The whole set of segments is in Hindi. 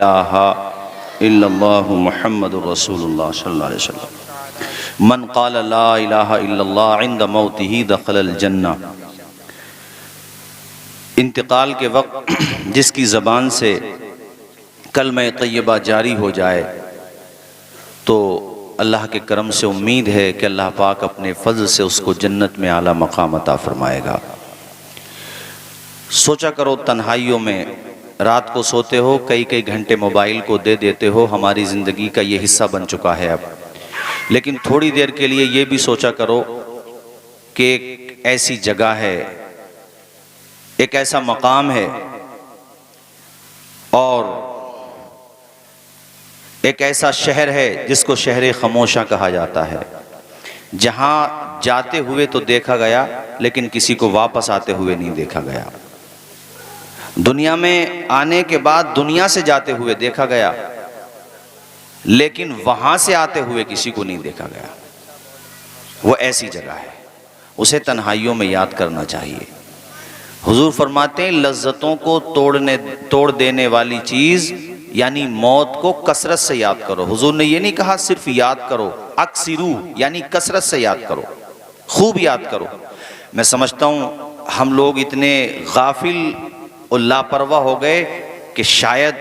इलाहा इल्लल्लाहु मुहम्मदुर रसूलुल्लाह सल्लल्लाहु अलैहि वसल्लम। मन क़ाल ला इलाहा इल्लल्लाह इंद मौतिही दखलल जन्नह। इंतकाल के वक्त जिसकी ज़बान से कलमा तय्यबा जारी हो जाए तो अल्लाह के करम से उम्मीद है कि अल्लाह पाक अपने फज़ल से उसको जन्नत में आला मकाम अता फरमाएगा। सोचा करो, तन्हाइयों में रात को सोते हो, कई कई घंटे मोबाइल को दे देते हो, हमारी ज़िंदगी का ये हिस्सा बन चुका है अब। लेकिन थोड़ी देर के लिए ये भी सोचा करो कि एक ऐसी जगह है, एक ऐसा मकाम है और एक ऐसा शहर है जिसको शहर खामोशा कहा जाता है, जहाँ जाते हुए तो देखा गया लेकिन किसी को वापस आते हुए नहीं देखा गया। दुनिया में आने के बाद दुनिया से जाते हुए देखा गया लेकिन वहाँ से आते हुए किसी को नहीं देखा गया। वो ऐसी जगह है, उसे तन्हाइयों में याद करना चाहिए। हुजूर फरमाते हैं, लज्जतों को तोड़ देने वाली चीज़ यानी मौत को कसरत से याद करो। हुजूर ने ये नहीं कहा सिर्फ याद करो, अक्सिरू यानी कसरत से याद करो, खूब याद करो। मैं समझता हूँ हम लोग इतने गाफिल और लापरवाह हो गए कि शायद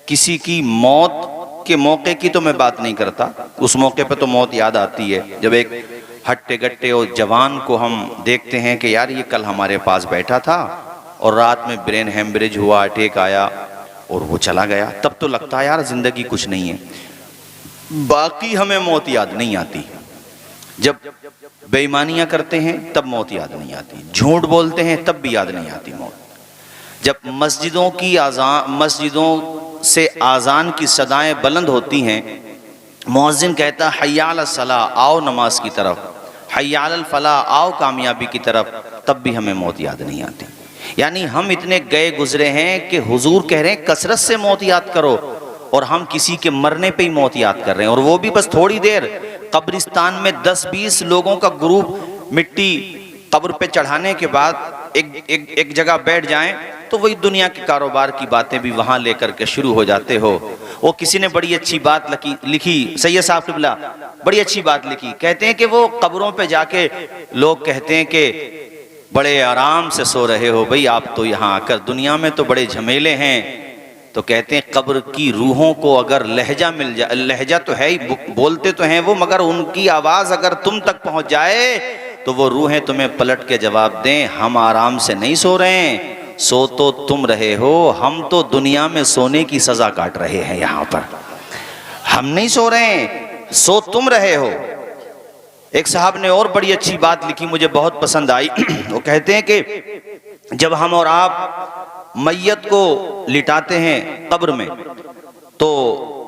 किसी की मौत के मौके की तो मैं बात नहीं करता, उस मौके पे तो मौत याद आती है जब एक हट्टे गट्टे और जवान को हम देखते हैं कि यार ये कल हमारे पास बैठा था और रात में ब्रेन हेमरेज हुआ, अटैक आया और वो चला गया, तब तो लगता है यार जिंदगी कुछ नहीं है। बाकी हमें मौत याद नहीं आती। जब बेईमानियां करते हैं तब मौत याद नहीं आती, झूठ बोलते हैं तब भी याद नहीं आती मौत। जब मस्जिदों से आज़ान की सदाएं बुलंद होती हैं, मुअज्जिन कहता हय्या अला सलाह, आओ नमाज की तरफ, हय्या अल फलाह, आओ कामयाबी की तरफ, तब भी हमें मौत याद नहीं आती। यानी हम इतने गए गुजरे हैं कि हुजूर कह रहे हैं कसरत से मौत याद करो, और हम किसी के मरने पे ही मौत याद कर रहे हैं, और वो भी बस थोड़ी देर। कब्रिस्तान में 10-20 लोगों का ग्रुप मिट्टी कब्र पे चढ़ाने के बाद एक जगह बैठ जाएं तो वही दुनिया के कारोबार की बातें भी वहाँ लेकर के शुरू हो जाते हो। वो किसी ने बड़ी अच्छी बात लिखी, सैयद साहब क़िबला बड़ी अच्छी बात लिखी, कहते हैं कि वो कब्रों पे जाके लोग कहते हैं कि बड़े आराम से सो रहे हो भाई आप तो, यहाँ आकर दुनिया में तो बड़े झमेले हैं। तो कहते हैं कब्र की रूहों को अगर लहजा मिल जाए, लहजा तो है ही, बोलते तो हैं वो, मगर उनकी आवाज़ अगर तुम तक पहुँच जाए तो वो रूहें तुम्हें पलट के जवाब दें, हम आराम से नहीं सो रहे हैं, सो तो तुम रहे हो, हम तो दुनिया में सोने की सज़ा काट रहे हैं, यहाँ पर हम नहीं सो रहे हैं, सो तुम रहे हो। एक साहब ने और बड़ी अच्छी बात लिखी, मुझे बहुत पसंद आई। वो कहते हैं कि जब हम और आप मैयत को लिटाते हैं कब्र में, तो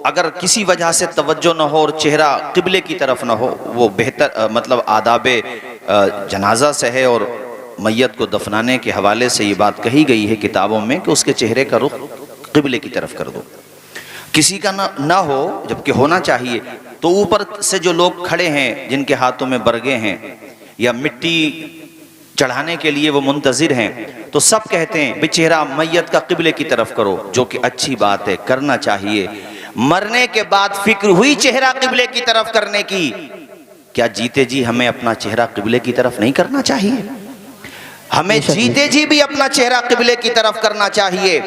अगर किसी वजह से तवज्जो न हो और चेहरा किबले की तरफ न हो, वो बेहतर मतलब आदाबे जनाजा से है, और मैयत को दफनाने के हवाले से ये बात कही गई है किताबों में कि उसके चेहरे का रुख किबले की तरफ कर दो। किसी का ना हो, जबकि होना चाहिए, तो ऊपर से जो लोग खड़े हैं जिनके हाथों में बरगे हैं या मिट्टी चढ़ाने के लिए वो मुंतजिर हैं, तो सब कहते हैं भी चेहरा मैयत का किबले की तरफ करो, जो कि अच्छी बात है, करना चाहिए। मरने के बाद फिक्र हुई चेहरा किबले की तरफ करने की, क्या जीते जी हमें अपना चेहरा किबले की तरफ नहीं करना चाहिए? हमें जीते जी भी अपना चेहरा किबले की तरफ करना चाहिए,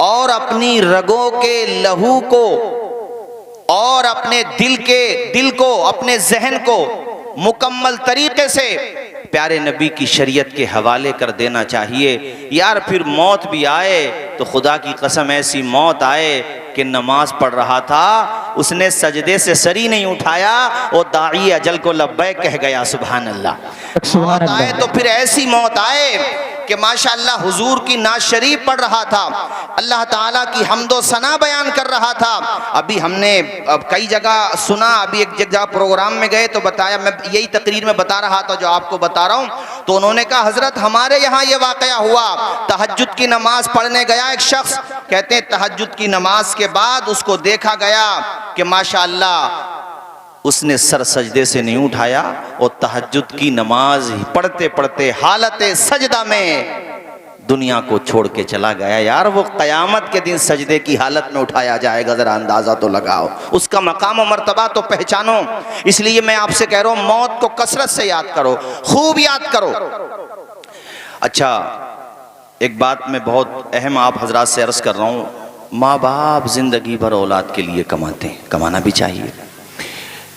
और अपनी रगों के लहू को और अपने दिल को अपने जहन को मुकम्मल तरीके से प्यारे नबी की शरीयत के हवाले कर देना चाहिए। यार फिर मौत भी आए तो खुदा की कसम ऐसी मौत आए कि नमाज पढ़ रहा था, उसने सजदे से सरी नहीं उठाया और दाई अजल को लब्बैक कह गया, सुभान अल्लाह। मौत आए तो फिर ऐसी मौत आए कि माशाअल्लाह हुजूर की नाज शरीफ पढ़ रहा था, अल्लाह ताला की हम्दो सना बयान कर रहा था। अभी हमने कई जगह सुना, अभी एक जगह प्रोग्राम में गए तो बताया, मैं यही तकरीर में बता रहा था जो आपको बता रहा हूँ, तो उन्होंने कहा हजरत हमारे यहाँ ये वाकया हुआ, तहज्जुद की नमाज पढ़ने गया एक शख्स, कहते हैं तहज्जुद की नमाज के बाद उसको देखा गया कि माशाअल्लाह उसने सर सजदे से नहीं उठाया और तहज्जुद की नमाज पढ़ते पढ़ते हालत सजदा में दुनिया को छोड़ के चला गया। यार वो क़यामत के दिन सजदे की हालत में उठाया जाएगा, ज़रा अंदाज़ा तो लगाओ, उसका मकाम और मर्तबा तो पहचानो। इसलिए मैं आपसे कह रहा हूँ, मौत को कसरत से याद करो, खूब याद करो। अच्छा, एक बात मैं बहुत अहम आप हजरात से अर्ज़ कर रहा हूँ, माँ बाप ज़िंदगी भर औलाद के लिए कमाते हैं, कमाना भी चाहिए,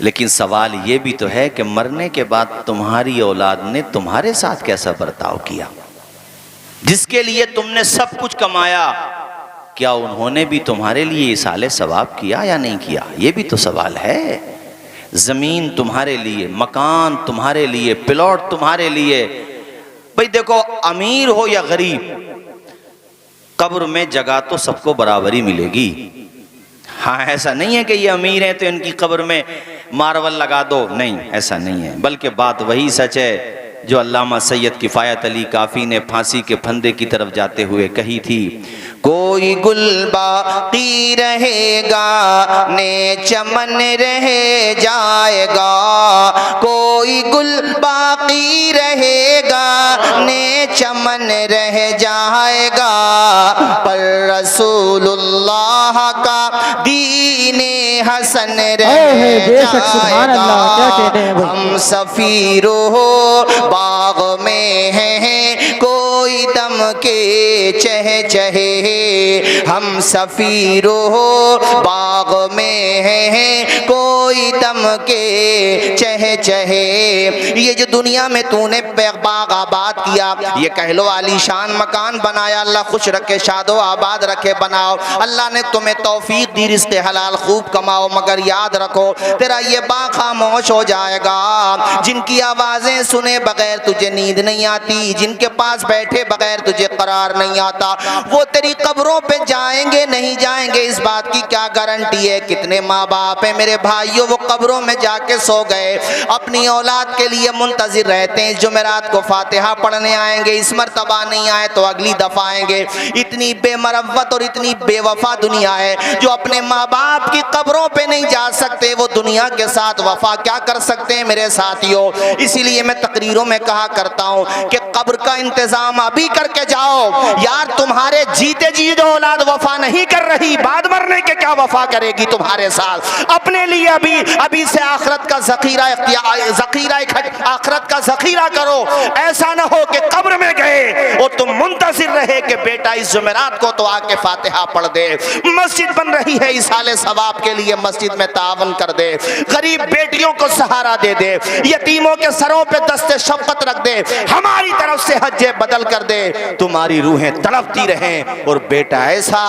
लेकिन सवाल ये भी तो है कि मरने के बाद तुम्हारी औलाद ने तुम्हारे साथ कैसा बर्ताव किया। जिसके लिए तुमने सब कुछ कमाया, क्या उन्होंने भी तुम्हारे लिए इसाले सवाब किया या नहीं किया? ये भी तो सवाल है। ज़मीन तुम्हारे लिए, मकान तुम्हारे लिए, प्लॉट तुम्हारे लिए। भाई देखो, अमीर हो या गरीब, कब्र में जगह तो सबको बराबरी मिलेगी। हाँ, ऐसा नहीं है कि ये अमीर हैं तो इनकी कब्र में मार्बल लगा दो, नहीं, ऐसा नहीं है। बल्कि बात वही सच है जो अल्लामा सैयद किफ़ायत अली काफ़ी ने फांसी के फंदे की तरफ जाते हुए कही थी, कोई गुल बाकी रहेगा ने चमन रह जाएगा, कोई गुल बाकी रहेगा ने चमन रह जाएगा, पर रसूलुल्लाह का दीने हसन रह जाएगा। हम सफीरो बाग में हैं, कोई दम के चह चहे, हम सफीरो बाग में हैं, कोई दम के चह चहे। ये जो दुनिया में तूने बाग आबाद किया, ये कह लो आलीशान मकान बनाया, अल्लाह खुश रखे, शादो आबाद रखे, बनाओ। अल्लाह ने तुम्हें तौफीक दी, रिज़्क़ हलाल खूब कमाओ, मगर याद रखो तेरा ये बाग खामोश हो जाएगा। जिनकी आवाज़ें सुने बगैर तुझे नींद नहीं आती, जिनके पास बैठे बगैर तुझे करार नहीं आता, वो तेरी कब्रों पे जाएंगे नहीं जाएंगे, इस बात की क्या गारंटी है? कितने माँ बाप हैं मेरे भाइयों, वो कब्रों में जाके सो गए, अपनी औलाद के लिए मुंतजिर रहते हैं, जुमेरात को फातिहा पढ़ने आएंगे, इस मर्तबा नहीं आए तो अगली दफा आएंगे। इतनी बेमरवत और इतनी बेवफा दुनिया है जो अपने माँ बाप की कब्रों पे नहीं जा सकते, वो दुनिया के साथ वफा क्या कर सकते हैं मेरे साथियों? इसीलिए मैं तकरीरों में कहा करता हूँ कि कब्र का इंतजाम अभी करके जाओ। यार तुम्हारे जीते जी जो औलाद वफा नहीं कर रही, बाद मरने के क्या वफा करेगी तुम्हारे साथ? अपने लिए अभी से आखिरत का ज़खीरा आखिरत का ज़खीरा करो। ऐसा ना हो कि कब्र में गए और तुम मुंतज़िर रहे कि बेटा इस जुमेरात को तो आके फातिहा पढ़ दे, मस्जिद बन रही है इसाले सवाब के लिए, मस्जिद में तावन कर दे, गरीब बेटियों को सहारा दे दे, यतीमों के सरों पे दस्ते शफ़क़त रख दे, हमारी तरफ से हज्जे बदल कर दे, तुम्हारी रूहें तड़पती रहें। और बेटा ऐसा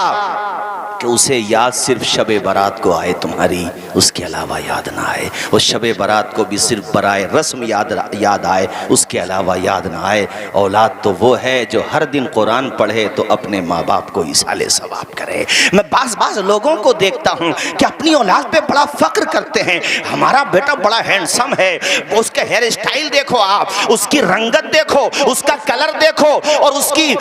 कि उसे याद सिर्फ शबे बारात को आए तुम्हारी, उसके अलावा याद ना आए। उस शबे बारात को भी सिर्फ बराए रस्म याद आए, उसके अलावा याद ना आए। औलाद तो वो है जो हर दिन कुरान पढ़े तो अपने माँ बाप को इसाले सवाब करे। मैं बाज़ लोगों को देखता हूँ कि अपनी औलाद पे बड़ा फ़ख्र करते हैं, हमारा बेटा बड़ा हैंडसम है, उसके हेयर स्टाइल देखो आप, उसकी रंगत देखो, उसका कलर देखो, और उसकी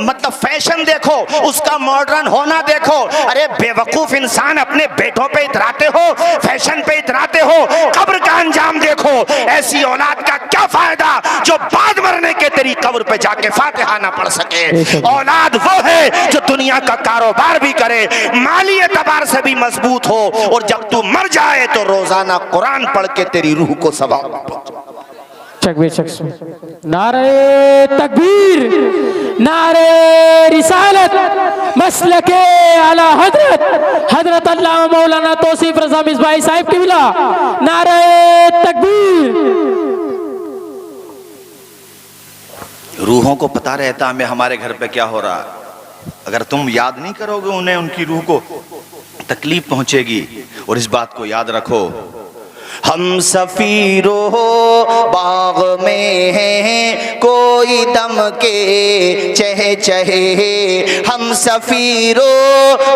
मतलब फैशन देखो, उसका मॉडर्न होना देखो। अरे बेवकूफ इंसान, अपने बेटों पे इतराते हो, फैशन पे इतराते हो, कब्र का अंजाम देखो। ऐसी औलाद का क्या फायदा जो बाद मरने के तेरी कब्र पे जाके फातिहा ना पढ़ सके। औलाद वो है जो दुनिया का कारोबार भी करे, माली एतबार से भी मजबूत हो, और जब तू मर जाए तो रोजाना कुरान पढ़ के तेरी रूह को सवाब पहुंचे। नारे तकबीर, नारे रिसालत, मसलके आला हजरत अल्लामा मौलाना तौसीफ रज़ा मिसबाही साहिब किबला, नारे तकबीर। रूहों को पता रहता हमें हमारे घर पे क्या हो रहा है। अगर तुम याद नहीं करोगे उन्हें, उनकी रूह को तकलीफ पहुंचेगी। और इस बात को याद रखो, हम सफीरो बाग में हैं, कोई दम के चहे चहे, हम सफीरो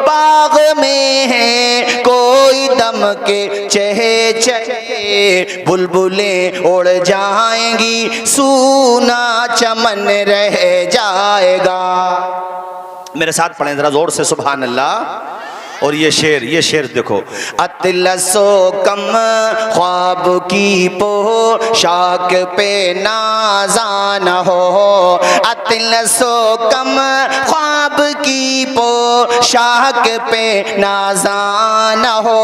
बाग में हैं, कोई दम के चहे चहे, बुलबुलें उड़ जाएंगी, सूना चमन रह जाएगा। मेरे साथ पढ़ें जरा जोर से, सुभान अल्लाह। और ये शेर देखो, अतिलसो कम ख्वाब की पोशाक पे नाज़ान हो, अतिलसो कम ख्वाब की पोशाक पे नाज़ान हो।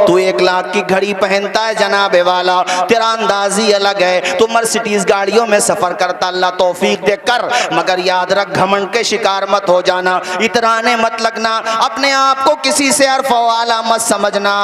तू 1 लाख की घड़ी पहनता है जनाबे वाला, तेरा अंदाजी अलग है, तू मर्सिडीज गाड़ियों में सफर करता, अल्लाह तौफीक दे कर, मगर याद रख घमंड के शिकार मत हो जाना, इतराने मत लगना, अपने आप को किसी से अर्फ वाला मत समझना,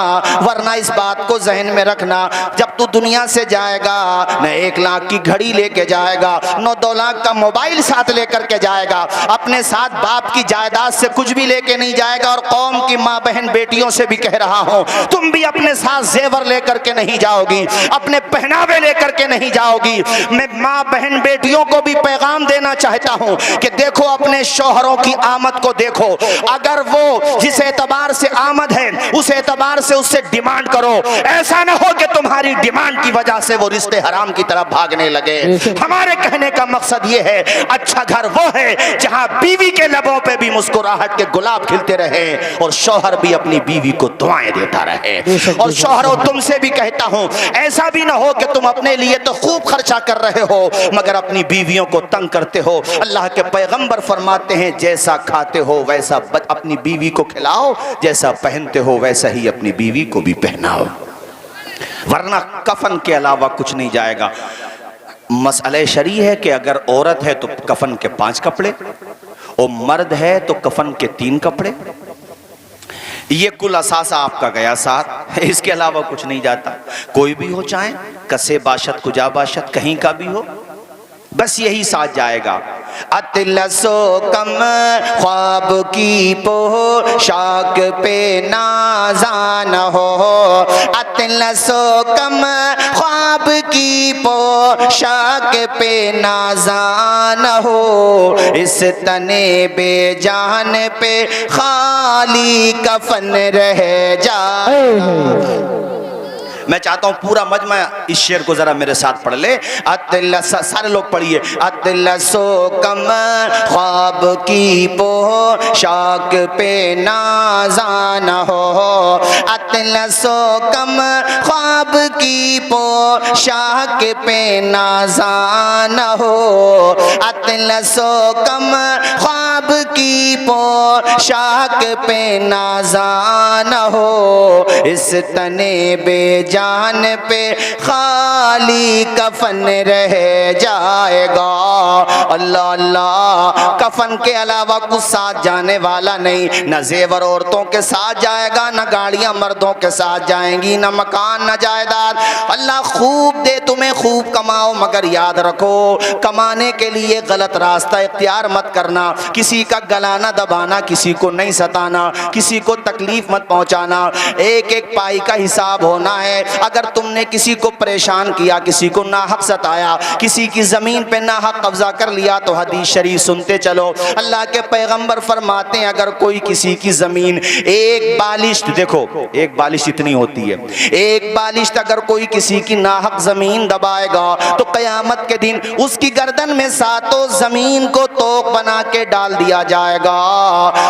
वरना इस बात को जहन में रखना, जब तू दुनिया से जाएगा न 1 लाख की घड़ी लेके जाएगा, न 2 लाख का मोबाइल साथ लेकर के जाएगा, अपने साथ बाप की जायदाद से कुछ भी लेके नहीं जाएगा। और कौम की माँ बहन बेटियों से भी कह रहा हूँ, तुम भी अपने साथ जेवर लेकर के नहीं जाओगी, अपने पहनावे लेकर के नहीं जाओगी। मैं माँ बहन बेटियों को भी पैगाम देना चाहता हूँ कि देखो अपने शौहरों की आमद को देखो, अगर वो जिस एतबार से आमद है उस एतबार से उससे डिमांड करो, ऐसा ना हो कि तुम्हारी डिमांड की वजह से वो रिश्ते हराम की तरफ भागने लगे। हमारे कहने का मकसद ये है, अच्छा घर वो है जहां बीवी के लबों पे भी मुस्कुराहट के गुलाब खिलते रहे और शौहर भी अपनी बीवी को दुआएं देता रहे। और शौहरों तुमसे भी कहता हूं, ऐसा भी ना हो कि तुम अपने लिए तो खूब खर्चा कर रहे हो मगर अपनी बीवियों को तंग करते हो। अल्लाह के पैगंबर फरमाते हैं, जैसा खाते हो वैसा अपनी बीवी को खिलाओ, जैसा पहनते हो वैसा ही अपनी बीवी को भी पहनाओ, वरना कफन के अलावा कुछ नहीं जाएगा। मसले शरी है कि अगर औरत है तो कफन के 5 कपड़े और मर्द है तो कफन के 3 कपड़े, ये कुल असासा आपका गया साथ, इसके अलावा कुछ नहीं जाता। कोई भी हो, चाहे कसे बाशत कुजा बाशत कहीं का भी हो, बस यही साथ जाएगा। अतिलसो कम ख्वाब की पोशाक पे नाज़ान हो, अतिलसो कम ख्वाब की पोशाक पे नाज़ान हो, इस तने बेजान पे खाली कफन रह जाए। मैं चाहता हूं पूरा मजमा इस शेर को जरा मेरे साथ पढ़ ले। सारे लोग पढ़िए। अतिलसो कम ख्वाब की पोशाक पे नाज़ान हो, अतिलसो कम ख्वाब की पोशाक पे नाज़ान हो, अतिलसो कम ख्वाब की पोशाक पे नाज़ान हो, इस तने जान पे खाली कफन रह जाएगा। अल्लाह अल्लाह, कफन के अलावा कुछ साथ जाने वाला नहीं, न जेवर औरतों के साथ जाएगा, न गाड़ियां मर्दों के साथ जाएंगी, न मकान न जायदाद। अल्लाह खूब दे तुम्हें, खूब कमाओ, मगर याद रखो कमाने के लिए गलत रास्ता इख्तियार मत करना, किसी का गला न दबाना, किसी को नहीं सताना, किसी को तकलीफ मत पहुंचाना। एक एक पाई का हिसाब होना है। अगर तुमने किसी को परेशान किया, किसी को नाहक सताया, किसी की जमीन पे नाहक कब्जा कर लिया तो हदीस शरीफ सुनते चलो। अल्लाह के पैगंबर फरमाते हैं, अगर कोई किसी की जमीन एक बालिश, देखो एक बालिश इतनी होती है, एक बालिश अगर कोई किसी की नाहक जमीन दबाएगा तो कयामत के दिन उसकी गर्दन में 7 जमीन को तोक बना के डाल दिया जाएगा।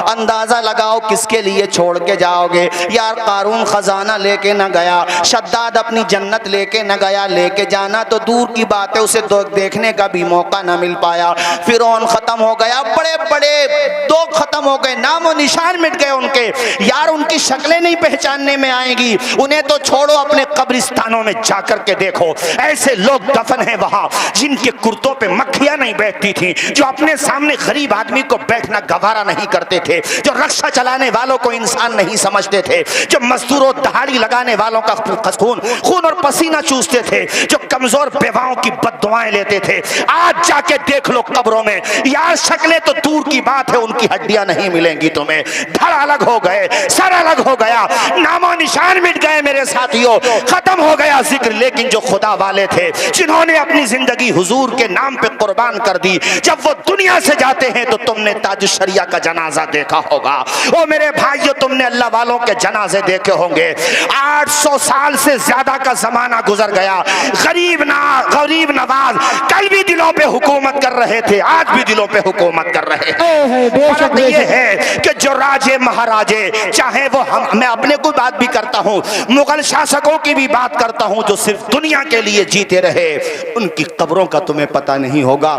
अंदाजा लगाओ किसके लिए छोड़ के जाओगे। यार कारून खजाना लेके न गया, शद्दाद अपनी जन्नत लेके न गया, लेके जाना तो दूर की बात है, उसे देखने का भी मौका न मिल पाया। फिरौन खत्म हो गया, बड़े बड़े दो खत्म हो गए, नामो निशान मिट गए उनके। यार उनकी शक्लें नहीं पहचानने में आएंगी, उन्हें तो छोड़ो, अपने कब्रिस्तानों में जाकर के देखो, ऐसे लोग दफन हैं वहां जिनके कुर्तों पे मक्खियां नहीं बैठती थी, जो अपने सामने गरीब आदमी को बैठना गवारा नहीं करते थे, जो रक्षा चलाने वालों को इंसान नहीं समझते थे, जो मजदूरों दहाड़ी लगाने वालों का खून और पसीना चूसते थे, जो कमजोर बेवाओं की बद्दुआएं लेते थे। आज जाके देख लो कब्रों में, यार शक्लें तो दूर की बात है, उनकी हड्डियां नहीं मिलेंगी तुम्हें। धड़ अलग हो गए, सर अलग हो गया, नामो निशान मिट गए मेरे साथियों, खत्म हो हो गया जिक्र, लेकिन जो खुदा वाले थे जिन्होंने अपनी जिंदगी हुजूर के नाम पे कुर्बान कर दी, जब वो दुनिया से जाते हैं तो तुमने ताजुश शरिया का जनाजा देखा होगा। ओ मेरे भाइयों, तुमने अल्लाह वालों के जनाजे देखे होंगे। 800 साल से ज्यादा का जमाना गुजर गया। गरीब नवाज कल भी दिलों पे हुकूमत कर रहे थे, आज भी दिलों पे हुकूमत कर रहे हैं। फर्क ये है कि जो राजे महाराजे, चाहे वो मैं अपने को बात भी करता हूँ, मुगल शासकों की भी बात करता हूँ, जो सिर्फ दुनिया के लिए जीते रहे, उनकी कब्रों का तुम्हें पता नहीं होगा।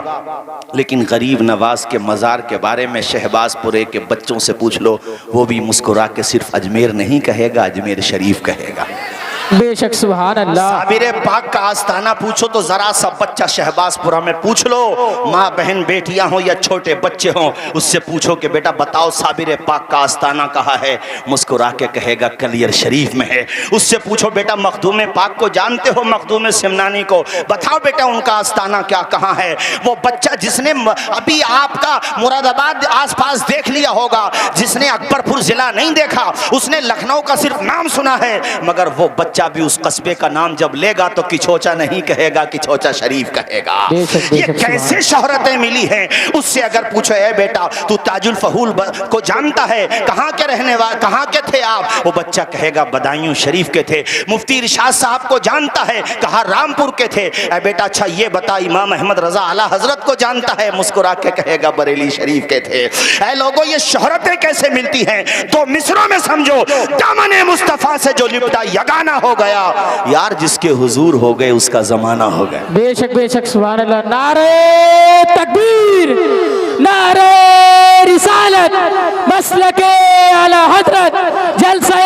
लेकिन गरीब नवाज के मज़ार के बारे में शहबाजपुरे के बच्चों से पूछ लो, वो भी मुस्कुरा के सिर्फ अजमेर नहीं कहेगा, अजमेर शरीफ कहेगा। बेशक, सुभान अल्लाह। साबिर पाक का आस्ताना पूछो तो जरा सा बच्चा शहबाजपुरा में पूछ लो, माँ बहन बेटियां हो या छोटे बच्चे हो, उससे पूछो कि बेटा बताओ साबिर पाक का आस्ताना कहाँ है, मुस्कुरा के कहेगा कलियर शरीफ में है। उससे पूछो बेटा मखदूम पाक को जानते हो, मखदूम सिमनानी को, बताओ बेटा उनका आस्ताना क्या कहाँ है। वो बच्चा जिसने अभी आपका मुरादाबाद आसपास देख लिया होगा, जिसने अकबरपुर जिला नहीं देखा, उसने लखनऊ का सिर्फ नाम सुना है, मगर वो बच्चा भी उस कस्बे का नाम जब लेगा तो किचोचा नहीं कहेगा, किचोचा शरीफ कहेगा। ये कैसे शोहरतें मिली हैं। उससे अगर पूछो है बेटा तू ताजुल फहूल को जानता है, कहाँ के रहने वाले, कहाँ के थे आप, वो बच्चा कहेगा बदायूं शरीफ के थे। मुफ्ती इरशाद साहब को जानता है, कहा रामपुर के थे। ऐ बेटा अच्छा ये बता इमाम अहमद रजा आला हजरत को जानता है, मुस्कुरा के कहेगा बरेली शरीफ के थे। ऐ लोगों ये शोहरतें कैसे मिलती हैं। तो मिस्रों में समझो दामन मुस्तफा से जो लिपटा यगाना हो गया, यार जिसके हुजूर हो गए उसका जमाना हो गया। बेशक बेशक, सुभान अल्लाह। नारे तकबीर, नारे रिसालत, मसलके आला हजरत, जलसे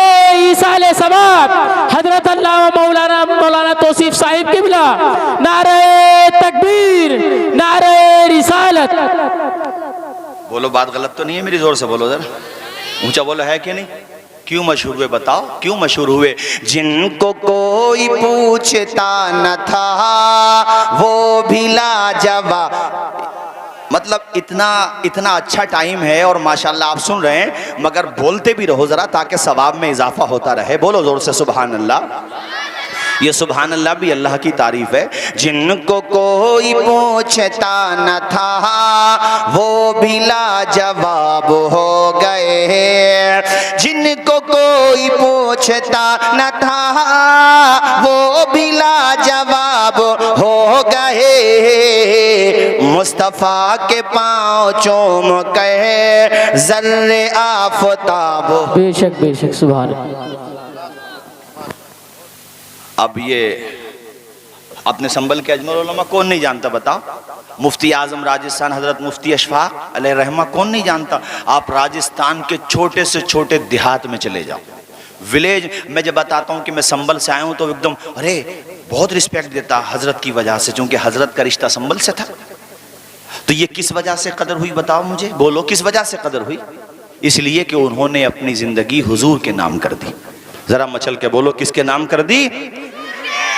ईसाले सवाब, हजरत अल्लाह मौलाना तौसीफ साहिब किबला। नारे तकबीर, नारे रिसालत। बोलो, बात गलत तो नहीं है मेरी, जोर से बोलो जरा, ऊंचा बोलो, है कि नहीं। क्यों मशहूर हुए बताओ, क्यों मशहूर हुए। जिनको कोई पूछता न था वो भी लाजवाब। मतलब इतना अच्छा टाइम है और माशाल्लाह आप सुन रहे हैं, मगर बोलते भी रहो जरा ताकि सवाब में इजाफा होता रहे। बोलो जोर से सुभान अल्लाह। ये सुभान अल्लाह भी अल्लाह की तारीफ है। जिनको कोई पूछता न था वो भी लाजवाब हो गए, जिनको कोई पूछता न था वो भी लाजवाब हो गए, मुस्तफ़ा के पाँव चूम कहे ज़र्रे आफ़ताब। बेशक बेशक, सुभान अल्लाह। अब ये अपने संबल के अजमल उलमा कौन नहीं जानता बताओ। मुफ्ती आजम राजस्थान हजरत मुफ्ती अशफाक अलैहि रहमा कौन नहीं जानता। आप राजस्थान के छोटे से छोटे देहात में चले जाओ, विलेज में जब बताता हूँ कि मैं संबल से आया हूँ तो एकदम अरे बहुत रिस्पेक्ट देता हजरत की वजह से, क्योंकि हजरत का रिश्ता संबल से था। तो ये किस वजह से कदर हुई बताओ मुझे, बोलो किस वजह से कदर हुई। इसलिए कि उन्होंने अपनी जिंदगी हुजूर के नाम कर दी। जरा मचल के बोलो किसके नाम कर दी।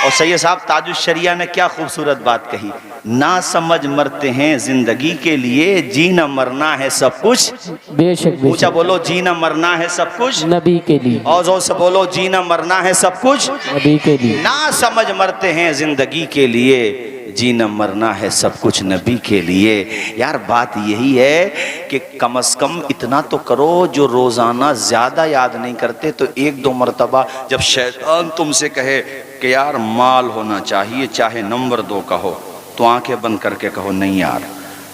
और सैयद साहब ताजुश शरिया ने क्या खूबसूरत बात कही, ना समझ मरते हैं जिंदगी के लिए, जीना मरना है सब कुछ। बेशक ऊंचा बोलो, जीना मरना है सब कुछ नबी के लिए। और जोर से बोलो, जीना मरना है सब कुछ नबी के लिए। ना समझ मरते हैं जिंदगी के लिए, जीना मरना है सब कुछ नबी के लिए। यार बात यही है कि कम अज कम इतना तो करो, जो रोजाना ज्यादा याद नहीं करते तो एक दो मरतबा जब शैतान तुमसे कहे कि यार माल होना चाहिए चाहे नंबर 2 का हो, तो आंखें बंद करके कहो नहीं यार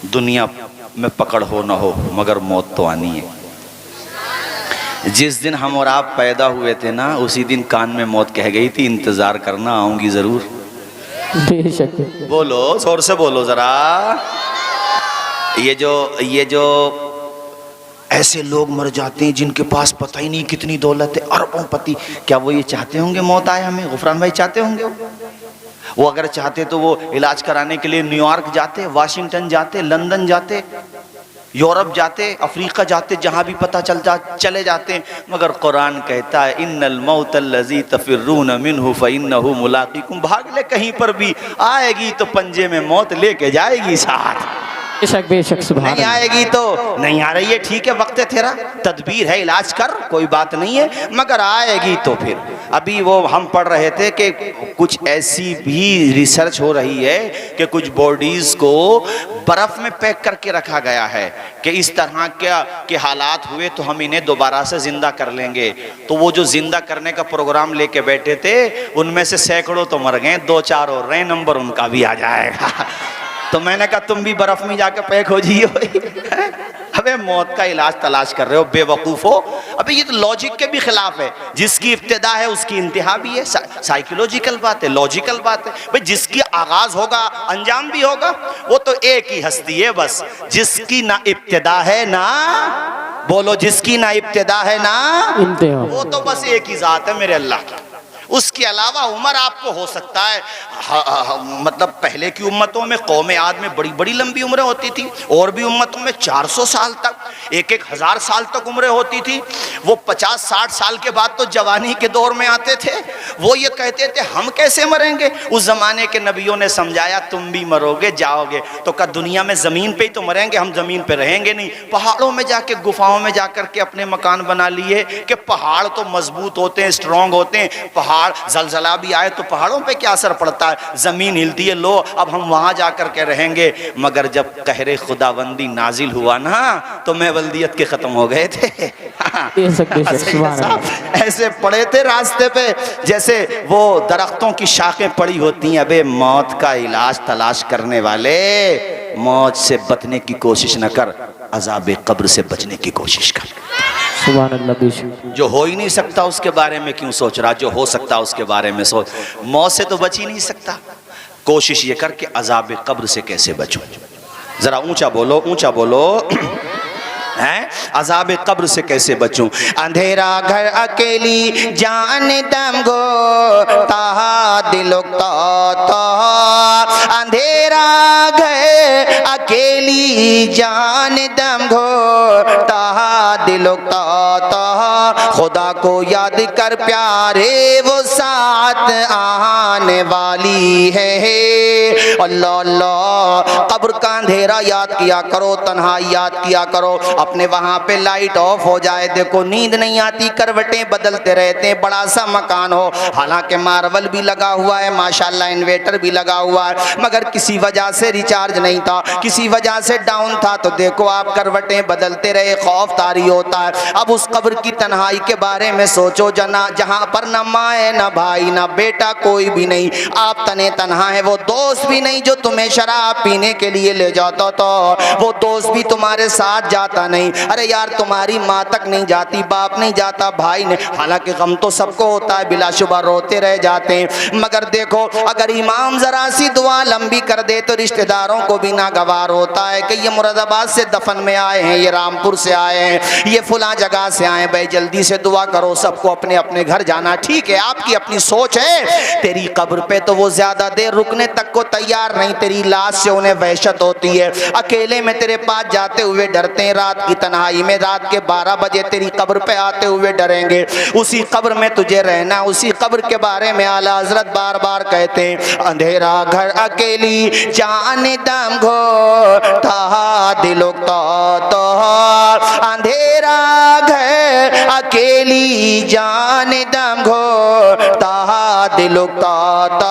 दुनिया में पकड़ हो ना हो मगर मौत तो आनी है। जिस दिन हम और आप पैदा हुए थे ना, उसी दिन कान में मौत कह गई थी इंतजार करना आऊंगी जरूर। बेशक। बोलो जोर से बोलो जरा। ये जो ऐसे लोग मर जाते हैं जिनके पास पता ही नहीं कितनी दौलत है, अरबों पति, क्या वो ये चाहते होंगे मौत आए हमें? गुफरान भाई चाहते होंगे? वो अगर चाहते तो वो इलाज कराने के लिए न्यूयॉर्क जाते, वाशिंगटन जाते, लंदन जाते, यूरोप जाते, अफ्रीका जाते, जहां भी पता चले जाते। मगर कुरान कहता है इन्नल मौतल्लज़ी तफ़िर्रून मिन्हु फ़इन्नहु मुलाक़िकुम। भाग ले कहीं पर भी, आएगी तो पंजे में मौत लेके जाएगी साथ। बेशक सुभान नहीं अल्लाह। आएगी तो नहीं आ रही है, ठीक है, वक्त है तेरा, तदबीर है, इलाज कर, कोई बात नहीं है, मगर आएगी तो फिर। अभी वो हम पढ़ रहे थे कि कुछ ऐसी भी रिसर्च हो रही है कि कुछ बॉडीज को बर्फ में पैक करके रखा गया है कि इस तरह के हालात हुए तो हम इन्हें दोबारा से जिंदा कर लेंगे। तो वो जो जिंदा करने का प्रोग्राम लेके बैठे थे उनमें से सैकड़ों तो मर गए, 2-4 और रहे, नंबर उनका भी आ जाएगा। तो मैंने कहा तुम भी बर्फ में जाकर पैक हो जियो। अबे मौत का इलाज तलाश कर रहे हो, बेवकूफ हो। अबे ये तो लॉजिक के भी खिलाफ है, जिसकी इब्तिदा है उसकी इंतहा भी है, साइकोलॉजिकल बात है, लॉजिकल बात है। भाई जिसकी आगाज होगा अंजाम भी होगा, वो तो एक ही हस्ती है बस, जिसकी ना इब्तिदा है ना, बोलो, जिसकी ना इब्तिदा है ना इंतहा, वो तो बस एक ही जात है मेरे अल्लाह की। उसके अलावा उम्र आपको हो सकता है, मतलब पहले की उम्मतों में, कौम आद में बड़ी बड़ी लंबी उम्रें होती थी, और भी उम्मतों में 400 साल तक, 1-1000 साल तक उम्रें होती थी। वो 50-60 साल के बाद तो जवानी के दौर में आते थे। वो ये कहते थे हम कैसे मरेंगे। उस जमाने के नबियों ने समझाया तुम भी मरोगे, जाओगे तो क्या दुनिया में जमीन पे ही तो मरेंगे, हम जमीन पे रहेंगे नहीं। पहाड़ों में जाके, गुफाओं में जाकर के अपने मकान बना लिए कि पहाड़ तो मजबूत होते हैं, स्ट्रांग होते हैं, पहाड़ जलजला भी आए तो पहाड़ों पे क्या असर पड़ता है, जमीन हिलती है, लो अब हम वहां जाकर के रहेंगे। मगर जब कहरे खुदाबंदी नाजिल हुआ ना तो मैं वल्दियत के खत्म हो गए थे। ऐसे पड़े थे रास्ते पे जैसे वो दरख्तों की शाखें पड़ी होती हैं। अबे मौत का इलाज तलाश करने वाले, मौत से बचने की कोशिश न कर, अज़ाब कब्र से बचने की कोशिश कर। सुभान अल्लाह, बेशक। जो हो ही नहीं सकता उसके बारे में क्यों सोच रहा, जो हो सकता उसके बारे में सोच। मौत से तो बच ही नहीं सकता, कोशिश ये कर कि अज़ाब कब्र से कैसे बचूं। जरा ऊंचा बोलो, ऊंचा बोलो, हैं, अज़ाब कब्र से कैसे बचूं। अंधेरा घर अकेली जान दम गो ताहा दिलो तो, अंधेरा घर अकेली जान दम गो ताहा दिलो तो, खुदा को याद कर प्यारे वो साथ आने वाली है। अल्लाह अल्लाह, कब्र का अंधेरा याद किया करो, तन्हाई याद किया करो। अपने वहां पे लाइट ऑफ हो जाए, देखो नींद नहीं आती, करवटें बदलते रहते हैं, बड़ा सा मकान हो, हालांकि मार्बल भी लगा हुआ है, माशाल्लाह इन्वेटर भी लगा हुआ है, मगर किसी वजह से रिचार्ज नहीं था, किसी वजह से डाउन था, तो देखो आप करवटें बदलते रहे, खौफ तारी होता है। अब उस कब्र की तन्हाई के बारे में सोचो, जना जहां पर न माँ है, न भाई, न बेटा, कोई भी नहीं, आप तने तन्हा है। वो दोस्त भी नहीं जो तुम्हें शराब पीने के लिए ले जाता था, वो दोस्त भी तुम्हारे साथ जाता नहीं। अरे यार तुम्हारी माँ तक नहीं जाती, बाप नहीं जाता, भाई ने, हालांकि गम तो सबको होता है, बिलाशुबा रोते रह जाते हैं। मगर देखो अगर इमाम जरा सी दुआ लंबी कर दे तो रिश्तेदारों को भी नागवार होता है कि ये मुरादाबाद से दफन में आए हैं, ये रामपुर से आए हैं, ये फुला जगह से आए, भाई जल्दी से दुआ करो, सबको अपने अपने घर जाना। ठीक है, आपकी अपनी सोच है, तेरी कब्र पे तो वो ज्यादा देर रुकने तक को तैयार नहीं, तेरी लाश से उन्हें वहशत होती है, अकेले में तेरे पास जाते हुए डरते हैं, रात की तन्हाई में रात के 12 बजे तेरी कब्र पे आते हुए डरेंगे। उसी कब्र में तुझे रहना, उसी कब्र के बारे में आला हजरत बार बार कहते हैं, अंधेरा घर अकेली जान दम घो ताहा दिलो तो, अंधेरा घर अकेली जान दम घो ताहा दिलो तो,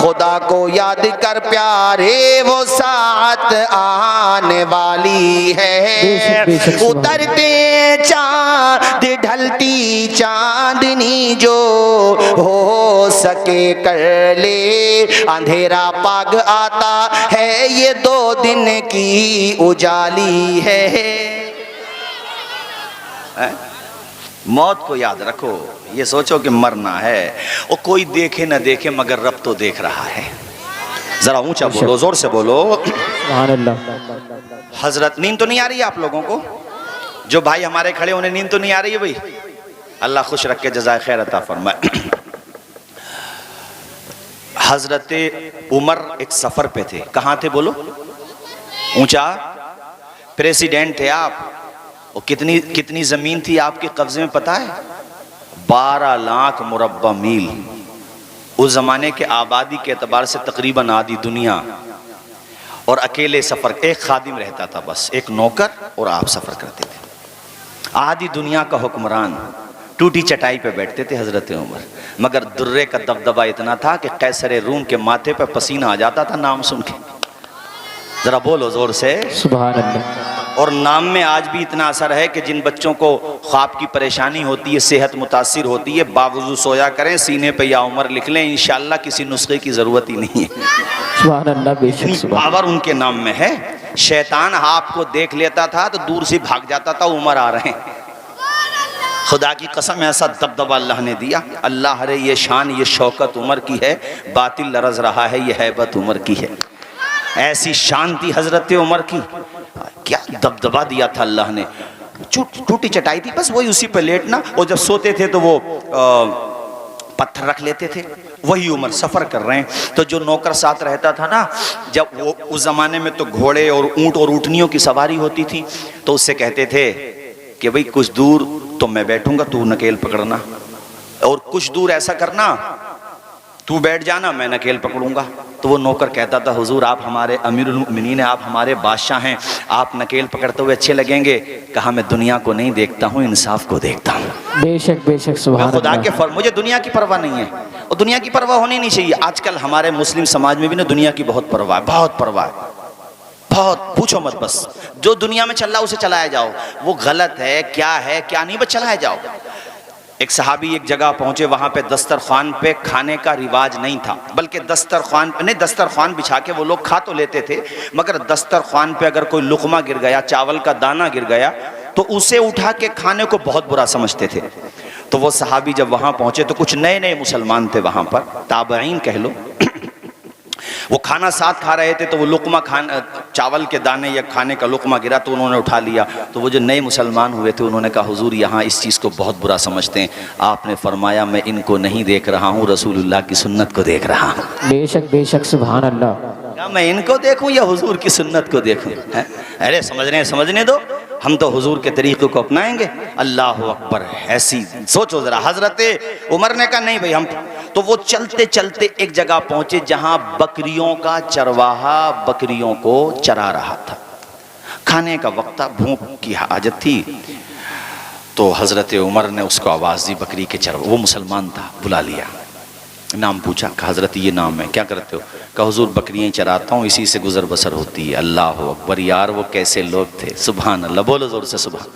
खुदा को याद कर प्यारे वो साथ आने वाली है। उतरते चांद ढलती चांदनी जो हो सके कर ले, अंधेरा पाग आता है ये 2 दिन की उजाली है। मौत को याद रखो, ये सोचो कि मरना है, और कोई देखे न देखे मगर रब तो देख रहा है। जरा ऊंचा बोलो, जोर से बोलो, हजरत। नींद तो नहीं आ रही है आप लोगों को? जो भाई हमारे खड़े उन्हें नींद तो नहीं आ रही है भाई? अल्लाह खुश रख के जज़ाए खैर अता फरमाए। हजरत उमर एक सफर पे थे, कहाँ थे बोलो? ऊंचा, प्रेसिडेंट थे आप। और कितनी जमीन थी आपके कब्जे में पता है? 12 लाख मुरब्बा मील। उस जमाने के आबादी के एतबार से तकरीबन आधी दुनिया। और अकेले सफ़र, एक खादिम रहता था बस, एक नौकर, और आप सफ़र करते थे। आधी दुनिया का हुक्मरान टूटी चटाई पे बैठते थे हज़रत उमर, मगर दुर्रे का दबदबा इतना था कि कैसर रूम के माथे पे पसीना आ जाता था नाम सुन के। ज़रा बोलो ज़ोर से सुभान अल्लाह। और नाम में आज भी इतना असर है कि जिन बच्चों को ख्वाब की परेशानी होती है, सेहत मुतासिर होती है, बावजूद सोया करें, सीने पे या उमर लिख लें, इंशाअल्लाह किसी नुस्खे की ज़रूरत ही नहीं है। सुभान अल्लाह, बेशक इतनी सुभान। पावर उनके नाम में है। शैतान आपको देख लेता था तो दूर से भाग जाता था, उमर आ रहे हैं। खुदा की कसम ऐसा दबदबा अल्लाह ने दिया। अल्लाह रे ये शान, ये शौकत उमर की है, बातिल लरज रहा है, ये हैबत उमर की है। ऐसी शान थी हजरत उमर की, क्या दबदबा दिया था अल्लाह ने। टूटी चटाई थी बस, वही उसी पे लेटना, और जब सोते थे तो वो पत्थर रख लेते थे। वही उमर सफ़र कर रहे हैं तो जो नौकर साथ रहता था ना, जब वो उस ज़माने में तो घोड़े और ऊँट और ऊँटनियों की सवारी होती थी, तो उससे कहते थे कि भाई कुछ दूर तो मैं बैठूंगा, तू नकेल पकड़ना, और कुछ दूर ऐसा करना, तू बैठ जाना, मैं नकेल पकड़ूंगा। तो वो नौकर कहता था, हुजूर आप हमारे अमीरुल मोमिनीन हैं, आप हमारे बादशाह हैं, आप नकेल पकड़ते हुए अच्छे लगेंगे। कहा मैं दुनिया को नहीं देखता हूँ, इंसाफ को देखता हूँ। बेशक बेशक सुभान खुदा के अल्लाह। मुझे दुनिया की परवाह नहीं है, और दुनिया की परवाह होनी नहीं चाहिए। आजकल हमारे मुस्लिम समाज में भी ना दुनिया की बहुत परवाह है, बहुत परवाह है, बहुत, पूछो मत। बस जो दुनिया में चल रहा है उसे चलाया जाओ, वो गलत है क्या नहीं, बस चलाया जाओ। एक सहाबी एक जगह पहुंचे, वहां पे दस्तरखान पे खाने का रिवाज नहीं था, बल्कि दस्तरखान बिछा के वो लोग खा तो लेते थे, मगर दस्तरखान पे अगर कोई लुकमा गिर गया, चावल का दाना गिर गया, तो उसे उठा के खाने को बहुत बुरा समझते थे। तो वो सहाबी जब वहां पहुंचे तो कुछ नए नए मुसलमान थे वहां पर, ताबईन कह लो, वो खाना साथ खा रहे थे, तो वो लुकमा चावल के दाने या खाने का लुकमा गिरा तो उन्होंने उठा लिया। तो वो जो नए मुसलमान हुए थे उन्होंने कहा, हुजूर यहाँ इस चीज़ को बहुत बुरा समझते हैं। आपने फरमाया, मैं इनको नहीं देख रहा हूँ, रसूलुल्लाह की सुन्नत को देख रहा हूँ। बेशक बेशक सुभान अल्लाह। क्या मैं इनको देखूँ या हुजूर की सुन्नत को देखूँ? अरे समझने दो, हम तो हुजूर के तरीक़े को अपनाएंगे। अल्लाह अकबर। ऐसी सोचो ज़रा, हज़रत उमर ने कहा नहीं भाई हम, तो वो चलते चलते एक जगह पहुंचे जहां बकरियों का चरवाहा बकरियों को चरा रहा था। खाने का वक्त था, भूख की हाजत थी, तो हज़रत उमर ने उसको आवाज़ दी, बकरी के चरवा, वो मुसलमान था, बुला लिया, नाम पूछा, कहा हज़रत ये नाम है, क्या करते हो? कहा हुजूर बकरियाँ चराता हूँ, इसी से गुजर बसर होती है। अल्लाह अकबर। यार वो कैसे लोग थे, सुभान अल्लाह, बोलो ज़ोर से सुभान।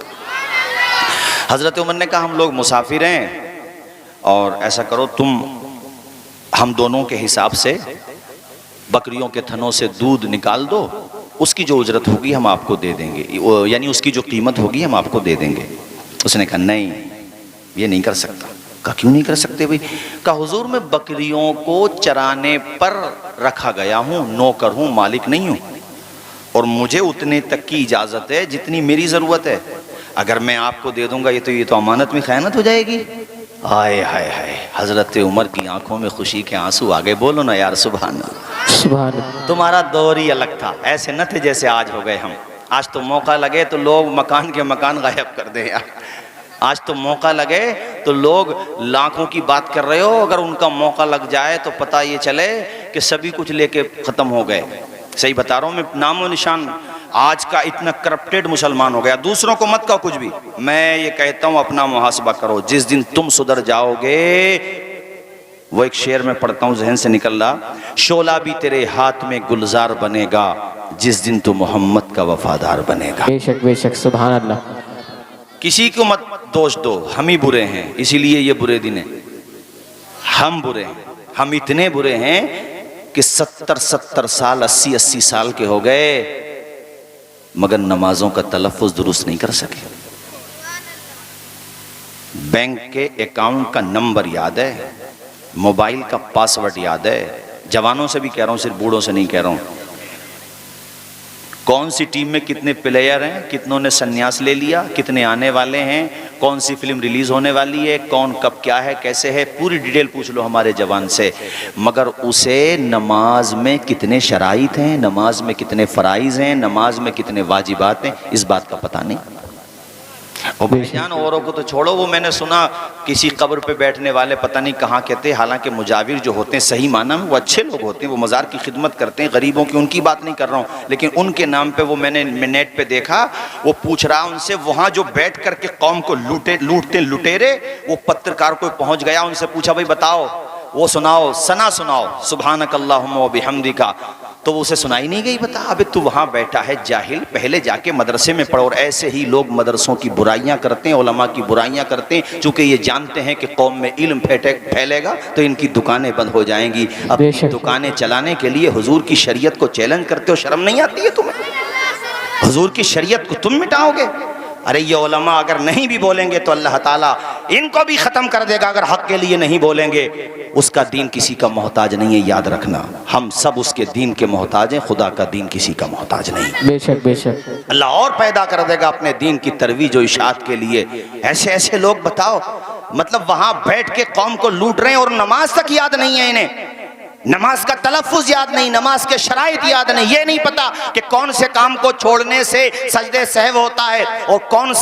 हज़रत उमर ने कहा हम लोग मुसाफिर हैं, और ऐसा करो तुम हम दोनों के हिसाब से बकरियों के थनों से दूध निकाल दो, उसकी जो उजरत होगी हम आपको दे देंगे, यानी उसकी जो कीमत होगी हम आपको दे देंगे। उसने कहा नहीं, ये नहीं कर सकता। कहा क्यों नहीं कर सकते भाई? कहा हुजूर मैं बकरियों को चराने पर रखा गया हूँ, नौकर हूँ, मालिक नहीं हूँ, और मुझे उतने तक की इजाज़त है जितनी मेरी ज़रूरत है। अगर मैं आपको दे दूंगा ये तो अमानत में खयानत हो जाएगी। हाय हाय हाय, हज़रत उमर की आंखों में खुशी के आंसू आ गए। बोलो ना यार सुभान अल्लाह। सुभान अल्लाह। तुम्हारा दौर ही अलग था, ऐसे न थे जैसे आज हो गए हम। आज तो मौका लगे तो लोग मकान के मकान गायब कर दे यार। आज तो मौका लगे तो लोग लाखों की बात कर रहे हो, अगर उनका मौका लग जाए तो पता ये चले कि सभी कुछ लेके ख़त्म हो गए। सही बता रहा हूँ मैं, नामो निशान आज का इतना करप्टेड मुसलमान हो गया। दूसरों को मत कहो कुछ भी, मैं ये कहता हूँ अपना मुहासबा करो। जिस दिन तुम सुधर जाओगे, वो एक शेर में पढ़ता हूँ, जहन से निकल रहा, शोला भी तेरे हाथ में गुलजार बनेगा जिस दिन तू मोहम्मद का वफादार बनेगा। बेशक बेशक सुभान अल्लाह। किसी को मत दोष दो, हम ही बुरे हैं, इसीलिए ये बुरे दिन है। हम बुरे हैं, हम इतने बुरे हैं कि 70 साल 80 साल के हो गए, मगर नमाजों का तलफ़ुज़ दुरुस्त नहीं कर सके। बैंक के अकाउंट का नंबर याद है, मोबाइल का पासवर्ड याद है। जवानों से भी कह रहा हूँ, सिर्फ बूढ़ों से नहीं कह रहा हूँ। कौन सी टीम में कितने प्लेयर हैं, कितनों ने संन्यास ले लिया, कितने आने वाले हैं, कौन सी फिल्म रिलीज़ होने वाली है, कौन कब क्या है कैसे है, पूरी डिटेल पूछ लो हमारे जवान से। मगर उसे नमाज में कितने शराइत हैं, नमाज में कितने फ़राइज़ हैं, नमाज में कितने वाजिबात हैं, इस बात का पता नहीं। और भाईजान औरों को तो छोड़ो, वो मैंने सुना किसी कब्र पे बैठने वाले पता नहीं कहाँ कहते, हालांकि मुजाविर जो होते हैं सही माना में वो अच्छे लोग होते हैं, वो मज़ार की खिदमत करते हैं, गरीबों की, उनकी बात नहीं कर रहा हूँ, लेकिन उनके नाम पे वो मैंने नेट पे देखा, वो पूछ रहा उनसे, वहाँ जो बैठ करके कौम को लूटते लुटेरे, वो पत्रकार को पहुँच गया, उनसे पूछा भाई बताओ, वो सुनाओ, सना सुनाओ, सुभानक अल्लाहुम्मा व बिहम्दिका, तो वो उसे सुनाई नहीं गई। बता अबे तू वहाँ बैठा है जाहिल, पहले जाके मदरसे में पढ़ो। और ऐसे ही लोग मदरसों की बुराइयां करते हैं, उलमा की बुराइयां करते हैं, चूंकि ये जानते हैं कि कौम में इल्म फैलेगा तो इनकी दुकानें बंद हो जाएंगी। अब दुकानें चलाने के लिए हुजूर की शरीयत को चैलेंज करते हो, शर्म नहीं आती है तुम्हें? हुजूर की शरीयत को तुम मिटाओगे? अरे ये उलमा अगर नहीं भी बोलेंगे तो अल्लाह ताला इनको भी ख़त्म कर देगा, अगर हक के लिए नहीं बोलेंगे। उसका दीन किसी का मोहताज नहीं है, याद रखना, हम सब उसके दीन के मोहताज हैं, खुदा का दीन किसी का मोहताज नहीं। बेशक बेशक अल्लाह और पैदा कर देगा अपने दीन की तरवीज और इशाअत के लिए। ऐसे ऐसे लोग बताओ, मतलब वहां बैठ के कौम को लूट रहे हैं और नमाज तक याद नहीं है इन्हें, नमाज का तलफ़ुज़ याद नहीं, नमाज के शराइत याद नहीं, ये नहीं पता कि कौन से काम को छोड़ने से सजदे सहव होता है और कौन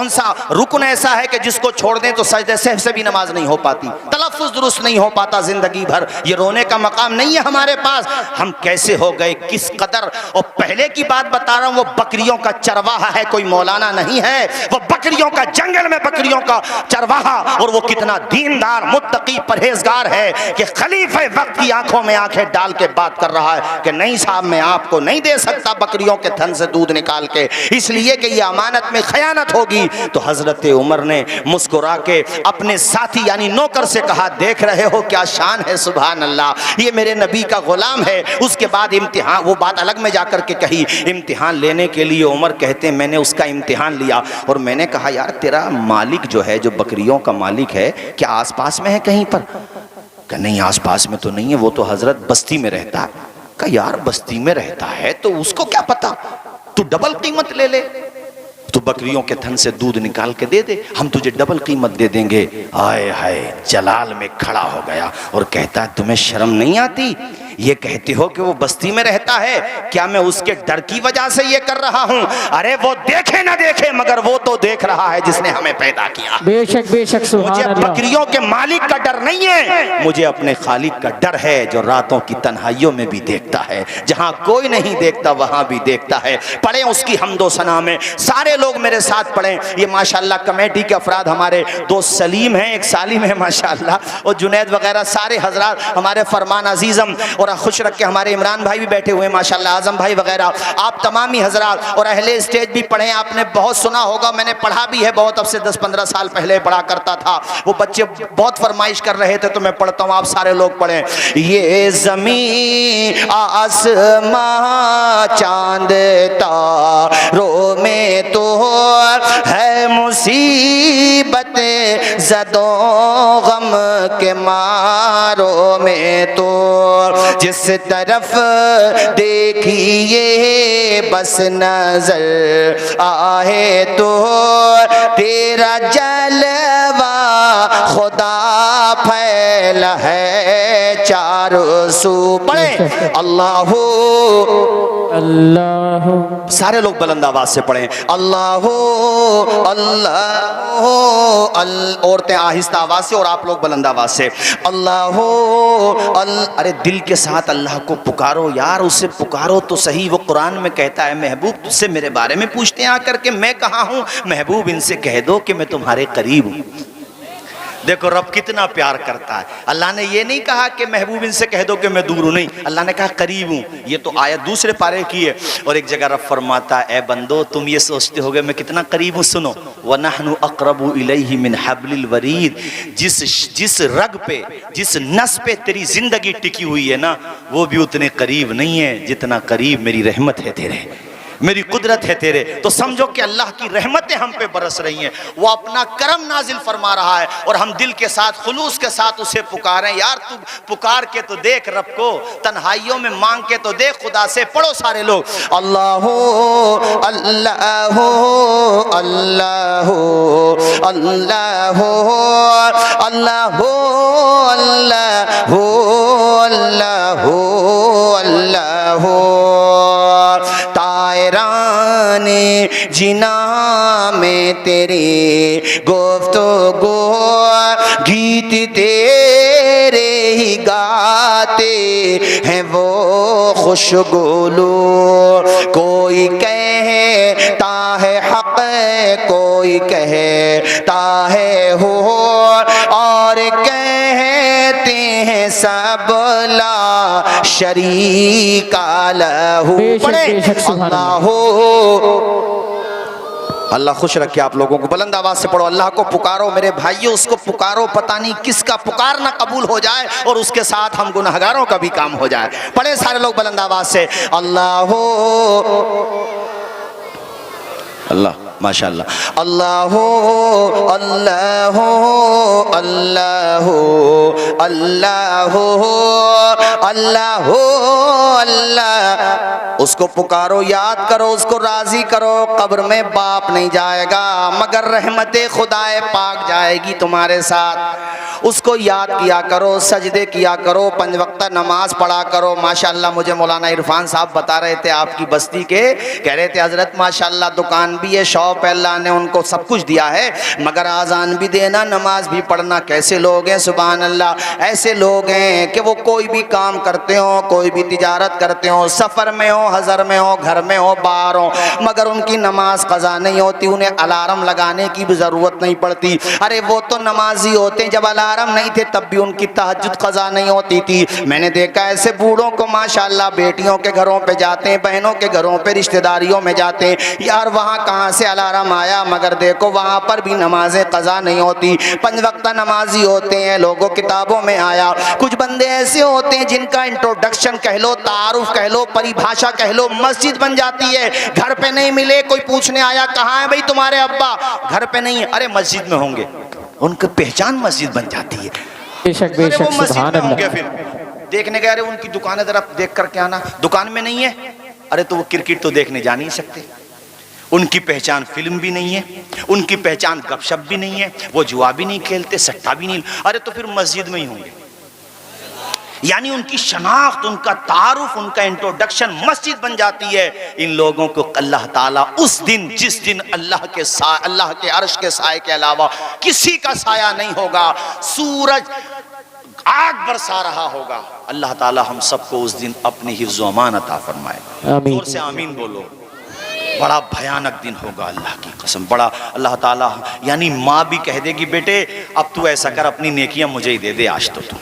सा रुकन ऐसा है कि जिसको छोड़ दें तो सजदे सहव से भी नमाज नहीं हो पाती, तलफ़ुज़ दुरुस्त नहीं हो पाता जिंदगी भर। ये रोने का मकाम नहीं है हमारे पास। हम कैसे हो गए, किस कदर। और पहले की बात बता रहा हूँ, वो बकरियों का चरवाहा है, कोई मौलाना नहीं है, वो बकरियों का, जंगल में बकरियों का चरवाहा, और वो कितना दीनदार, मुत्तकी, परहेजगार है कि खलीफे वक्त की आंखों में आंखें डाल के बात कर रहा है कि नहीं साहब मैं आपको नहीं दे सकता बकरियों के थन से दूध निकाल के, इसलिए कि ये अमानत में खयानत होगी। तो हजरत उमर ने मुस्कुरा के अपने साथी यानी नौकर से कहा, देख रहे हो क्या शान है, सुभान अल्लाह, ये मेरे नबी का गुलाम है। उसके बाद इम्तिहान, वो बात अलग में जाकर के कही, इम्तिहान लेने के लिए उमर कहते हैं मैंने उसका इम्तिहान लिया और मैंने कहा यार तेरा मालिक जो है, जो बकरियों का मालिक है, क्या आसपास में है कहीं पर? कि नहीं आसपास में तो नहीं है, वो तो हजरत बस्ती में रहता है। कहा यार बस्ती में रहता है तो उसको क्या पता, तू डबल कीमत ले ले, तू बकरियों के थन से दूध निकाल के दे दे, हम तुझे डबल कीमत दे देंगे। आए हाय, जलाल में खड़ा हो गया और कहता है तुम्हें शर्म नहीं आती? ये कहते हो कि वो बस्ती में रहता है, क्या मैं उसके डर की वजह से ये कर रहा हूँ? अरे वो देखे ना देखे मगर वो तो देख रहा है जिसने हमें पैदा किया। बेशक बेशक सुभान मुझे अल्लाह। बकरियों के मालिक का डर नहीं है, मुझे अपने खालिक का डर है, जो रातों की तन्हाइयों में भी देखता है, जहां कोई नहीं देखता वहां भी देखता है। पढ़े उसकी हम्दो सना में, सारे लोग मेरे साथ पढ़े। ये माशाल्लाह कमेटी के अफराद, हमारे दोस्त सलीम हैं, एक सालिम है माशाल्लाह, और जुनैद वगैरह सारे हजरात, हमारे फरमान अजीजम और खुश रख के हमारे इमरान भाई भी बैठे हुए माशाल्लाह, आजम भाई वगैरह, आप तमाम ही हजरात और अहले स्टेज भी पढ़े। आपने बहुत सुना होगा, मैंने पढ़ा भी है बहुत, अब से 10-15 साल पहले पढ़ा करता था। वो बच्चे बहुत फरमाइश कर रहे थे तो मैं पढ़ता हूँ, आप सारे लोग पढ़ें। ये ज़मीन आसमां चांद तारों में तो है मुसीबतें ज़दों गम के मारों में तो, जिस तरफ देखिए बस नजर आए तो तेरा जलवा खुदा फैला है चारों सू। पढ़े अल्लाहू अल्लाह, सारे लोग बुलंद आवाज से पढ़ें अल्लाह अल्लाह, औरतें आहिस्ता आवाज से और आप लोग बुलंद आवाज से अल्लाह अरे दिल के साथ अल्लाह को पुकारो यार, उससे पुकारो तो सही। वो कुरान में कहता है महबूब तुझसे मेरे बारे में पूछते हैं आकर के मैं कहाँ हूँ, महबूब इनसे कह दो कि मैं तुम्हारे करीब हूँ। देखो रब कितना प्यार करता है। अल्लाह ने ये नहीं कहा कि महबूब इनसे कह दो कि मैं दूर हूँ, नहीं, अल्लाह ने कहा करीब हूँ। ये तो आयत दूसरे पारे की है। और एक जगह रब फरमाता है, ए बंदो तुम ये सोचते होगे मैं कितना करीब हूँ, सुनो, वनहनु अक़रबु इलैहि मिन हब्लिल वरीद, जिस रग पे, जिस नस पे तेरी जिंदगी टिकी हुई है ना, वो भी उतने करीब नहीं है जितना करीब मेरी रहमत है तेरे, मेरी कुदरत है तेरे। तो समझो कि अल्लाह की रहमतें हम पे बरस रही हैं, वो अपना करम नाजिल फरमा रहा है और हम दिल के साथ खुलूस के साथ उसे पुकारें। यार तू पुकार के तो देख रब को, तन्हाइयों में मांग के तो देख खुदा से। पढ़ो सारे लोग अल्लाह अल्लाह अल्लाह अल्लाह अल्लाह अल्लाह अल्लाह, तायराने जिना में तेरी गुफ्तगू गीत तेरे ही गाते हैं वो खुशगुलू। कोई कहता है हक, कोई कहता है हो, और कहते हैं सब ला शरीका लहू। बेशक सुभान अल्लाह अल्लाह खुश रखे आप लोगों को। बुलंद आवाज से पढ़ो, अल्लाह को पुकारो मेरे भाइयों, उसको पुकारो, पता नहीं किसका पुकार ना कबूल हो जाए और उसके साथ हम गुनहगारों का भी काम हो जाए। पढ़े सारे लोग बुलंद आवाज से, अल्लाह अल्लाह माशाअल्लाह, अल्लाह अल्लाह अल्लाह अल्लाह अल्लाह अल्लाह। उसको पुकारो, याद करो, उसको राजी करो। कब्र में बाप नहीं जाएगा मगर रहमते खुदाए पाक जाएगी तुम्हारे साथ। उसको याद किया करो, सजदे किया करो, 5 वक्त नमाज पढ़ा करो। माशाअल्लाह मुझे मौलाना इरफान साहब बता रहे थे आपकी बस्ती के, कह रहे थे हजरत माशाअल्लाह दुकान भी है, शॉप है, अल्लाह ने उनको सब कुछ दिया है, मगर आज़ान भी देना, नमाज भी पढ़ना। कैसे लोग हैं सुभान अल्लाह, ऐसे लोग हैं कि वो कोई भी काम करते हो, कोई भी तिजारत करते हो, सफ़र में हो, हज़र में हो, घर में हो, बाहर हो, मगर उनकी नमाज क़ज़ा नहीं होती, उन्हें अलार्म लगाने की भी ज़रूरत नहीं पड़ती। अरे वो तो नमाजी होते, जब अलार्म नहीं थे तब भी उनकी तहज्जुद क़ज़ा नहीं होती थी। मैंने देखा ऐसे बूढ़ों को माशाअल्लाह, बेटियों के घरों पे जाते हैं, बहनों के घरों पे, रिश्तेदारियों में जाते हैं, यार वहाँ कहाँ से अलार्म आया, मगर देखो वहाँ पर भी नमाजें क़ज़ा नहीं होती। 5 वक्त नमाजी होते हैं, लोगों किताबों में आया। कुछ बंदे ऐसे होते हैं जिनका इंट्रोडक्शन कह लो, तारुफ कह लो, परिभाषा कह लो, मस्जिद बन जाती है। घर पे नहीं मिले, कोई पूछने आया कहाँ है भाई तुम्हारे अब्बा, घर पे नहीं है, अरे मस्जिद में होंगे, उनकी पहचान मस्जिद बन जाती है। बेशक बेशक सुभान अल्लाह। फिर देखने गए, अरे उनकी दुकान है जरा देख करके आना, दुकान में नहीं है, अरे तो वो क्रिकेट तो देखने जा नहीं सकते। उनकी पहचान फिल्म भी नहीं है, उनकी पहचान गपशप भी नहीं है, वो जुआ भी नहीं खेलते, सट्टा भी नहीं, अरे तो फिर मस्जिद में ही होंगे। यानी उनकी शनाख्त, उनका तारुफ, उनका इंट्रोडक्शन मस्जिद बन जाती है। इन लोगों को अल्लाह ताला उस दिन, जिस दिन अल्लाह के अर्श के साए के अलावा किसी का साया नहीं होगा, सूरज आग बरसा रहा होगा, अल्लाह ताला हम सबको उस दिन अपनी हिफ्ज़ व अमान अता फरमाए। आमीन। जोर से आमीन बोलो। बड़ा भयानक दिन होगा, अल्लाह की कसम, बड़ा। अल्लाह ताला यानी माँ भी कह देगी बेटे अब तू ऐसा कर, अपनी नेकियां मुझे ही दे दे आज तो तू,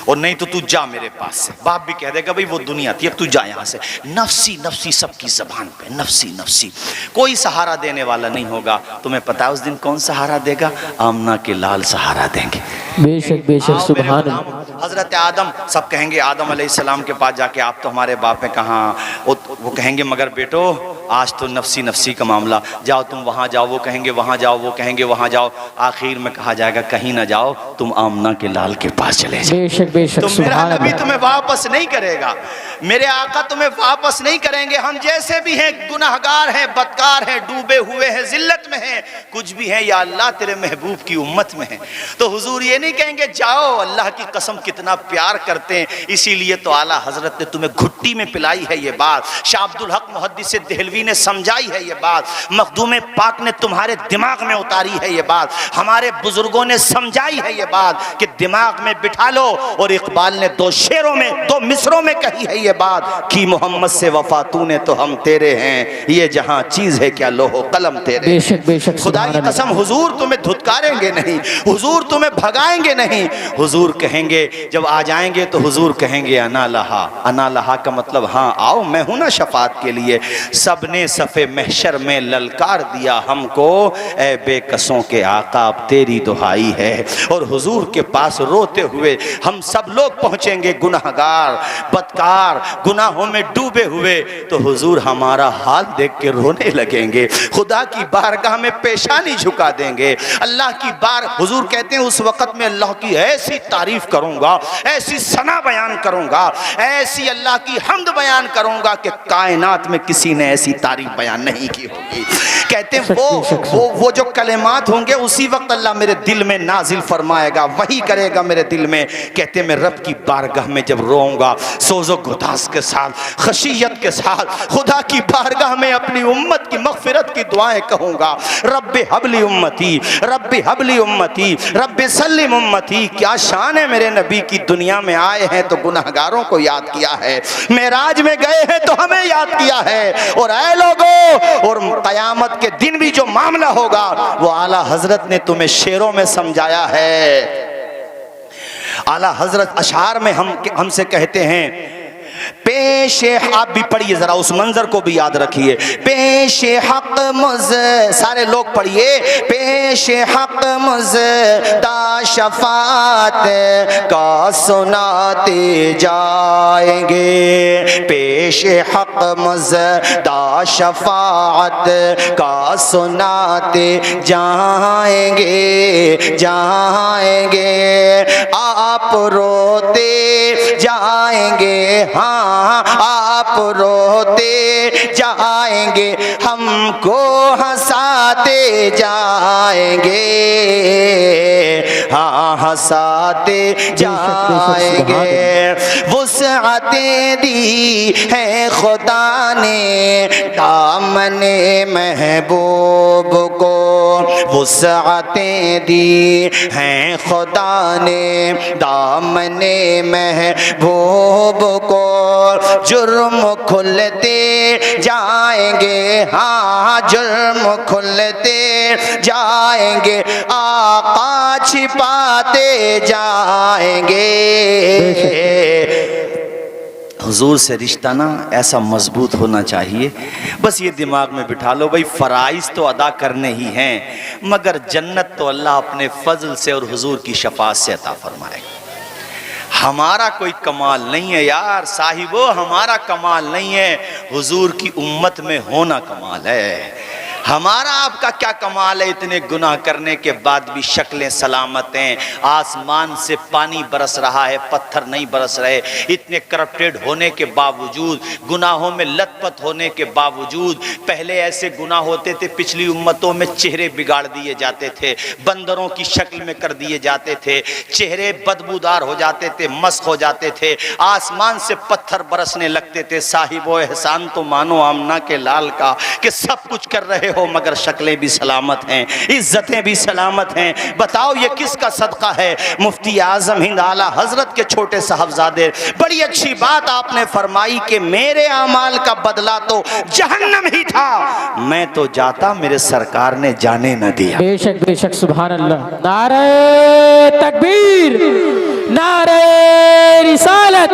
और नहीं तो तू जा मेरे पास से। बाप भी कह देगा भाई वो दुनिया थी, अब तू जा यहाँ से। नफसी नफसी सबकी जबान पे, नफसी नफसी, कोई सहारा देने वाला नहीं होगा। तुम्हें पता है उस दिन कौन सहारा देगा? आमना के लाल सहारा देंगे। बेशक बेशक सुभान अल्लाह। हजरत आदम, सब कहेंगे आदम अलैहिस्सलाम के पास जाके आप तो हमारे बाप हैं कहाँ, वो कहेंगे मगर बेटो आज तो नफसी नफसी का मामला, जाओ तुम वहाँ जाओ, वो कहेंगे वहाँ जाओ, वो कहेंगे वहाँ जाओ, आखिर में कहा जाएगा कहीं ना जाओ, तुम आमना के लाल के पास चले जाओ। बेशक बेशक तो मेरा सुभान नबी अल्लाह। तुम्हें वापस नहीं करेगा, मेरे आका तुम्हें वापस नहीं करेंगे। हम जैसे भी हैं, गुनाहगार हैं, बदकार हैं, डूबे हुए हैं, जिल्लत में हैं, कुछ भी हैं, या अल्लाह तेरे महबूब की उम्मत में हैं। तो हुजूर ये नहीं कहेंगे जाओ, अल्लाह की कसम कितना प्यार करते हैं, इसीलिए तो आला हजरत ने तुम्हें घुट्टी में पिलाई है ये बात, शाह अब्दुल हक मुहद्दिस देहलवी ने समझाई है ये बात, मखदूम पाक ने तुम्हारे दिमाग में उतारी है ये बात, हमारे बुजुर्गों ने समझाई है ये बात कि दिमाग में बिठा लो। और इकबाल ने 2 शेरों में, 2 मिसरों में कही है ये बात कि मोहम्मद से वफा तूने तो हम तेरे हैं, ये जहां चीज है क्या लोहो कलम तेरे। बेशक बेशक खुदा की कसम हुजूर तुम्हें धुतकारेंगे नहीं, हुजूर तुम्हें भगाएंगे नहीं। हुजूर कहेंगे जब आ जाएंगे तो हुजूर कहेंगे अना लहा। अना लहा का मतलब हाँ आओ, मैं हूं ना शफात के लिए। सबने सफ़े महशर में ललकार दिया हमको, ए बेकसों के आका अब तेरी दुहाई है। और हुजूर के पास रोते हुए हम सब लोग पहुंचेंगे, गुनाहगार, बदकार, गुनाहों में डूबे हुए। तो हुजूर हमारा हाल देख के रोने लगेंगे, खुदा की बारगाह में पेशानी झुका देंगे। अल्लाह की बार हुजूर कहते हैं उस वक़्त में अल्लाह की ऐसी तारीफ करूंगा कहूँगा, ऐसी सना बयान करूँगा, ऐसी अल्लाह की हम्द बयान करूँगा कि कायनात में किसी ने ऐसी तारीफ बयान नहीं की होगी। कहते हैं वो जो कलेमात होंगे उसी वक्त अल्लाह मेरे दिल में नाजिल फरमाएगा, वही करेगा मेरे दिल में। कहते हैं मैं रब की बारगाह में जब रोऊंगा सोज़ो गुदास के साथ, खशियत के साथ खुदा की बारगाह में अपनी उम्मत की मग़फ़िरत की दुआएं कहूँगा। रब्बे हबली उम्मती, रब्बे हबली उम्मती, रब्बे सल्लिम उम्मती। क्या शान है मेरे नबी की, दुनिया में आए हैं तो गुनहगारों को याद किया है, मेराज में गए हैं तो हमें याद किया है। और ऐ लोगों, और क़यामत के दिन भी जो मामला होगा वो आला हजरत ने तुम्हें शेरों में समझाया है। आला हजरत अशार में हमसे कहते हैं, पेशे, आप भी पढ़िए जरा, उस मंजर को भी याद रखिए। पेशे हक मुझ, सारे लोग पढ़िए, पेशे हक मुझ दा शफात का सुनाते जाएंगे, पेशे हक मुझ दा शफात का सुनाते जाएंगे, जाएंगे। आप रोते जाएंगे, हाँ आप रोते जाएंगे, हमको हंसाते जाएंगे, हाँ हंसाते जाएंगे। वुसअतें दी है खुदा ने दामने महबूब को, वुसअतें दी हैं खुदा ने दामने महबूब को। जुर्म खुलते जाएंगे, हाँ जुर्म खुलते जाएंगे, आका छिपाते जाएंगे। हुजूर से रिश्ता ना ऐसा मजबूत होना चाहिए, बस ये दिमाग में बिठा लो भाई, फ़राइज़ तो अदा करने ही हैं, मगर जन्नत तो अल्लाह अपने फजल से और हुजूर की शफाअत से अता फरमाएगा। हमारा कोई कमाल नहीं है यार साहिबो, हमारा कमाल नहीं है, हुजूर की उम्मत में होना कमाल है। हमारा आपका क्या कमाल है, इतने गुनाह करने के बाद भी शक्लें सलामत हैं, आसमान से पानी बरस रहा है, पत्थर नहीं बरस रहे, इतने करप्टेड होने के बावजूद, गुनाहों में लथपथ होने के बावजूद। पहले ऐसे गुनाह होते थे पिछली उम्मतों में, चेहरे बिगाड़ दिए जाते थे, बंदरों की शक्ल में कर दिए जाते थे, चेहरे बदबूदार हो जाते थे, मस्क हो जाते थे, आसमान से पत्थर बरसने लगते थे। साहिबो एहसान तो मानो आमना के लाल का कि सब कुछ कर रहे हो मगर शक्लें भी सलामत हैं, इज्जतें भी सलामत हैं। बताओ ये किसका सदका है? मुफ्ती आजम हिंद आला हजरत के छोटे साहबजादे। बड़ी अच्छी बात आपने फरमाई कि मेरे अमाल का बदला तो जहन्नम ही था, मैं तो जाता मेरे सरकार ने जाने न दिया। बेशक बेशक सुभान अल्लाह। नारे तकबीर, नारे रिसालत,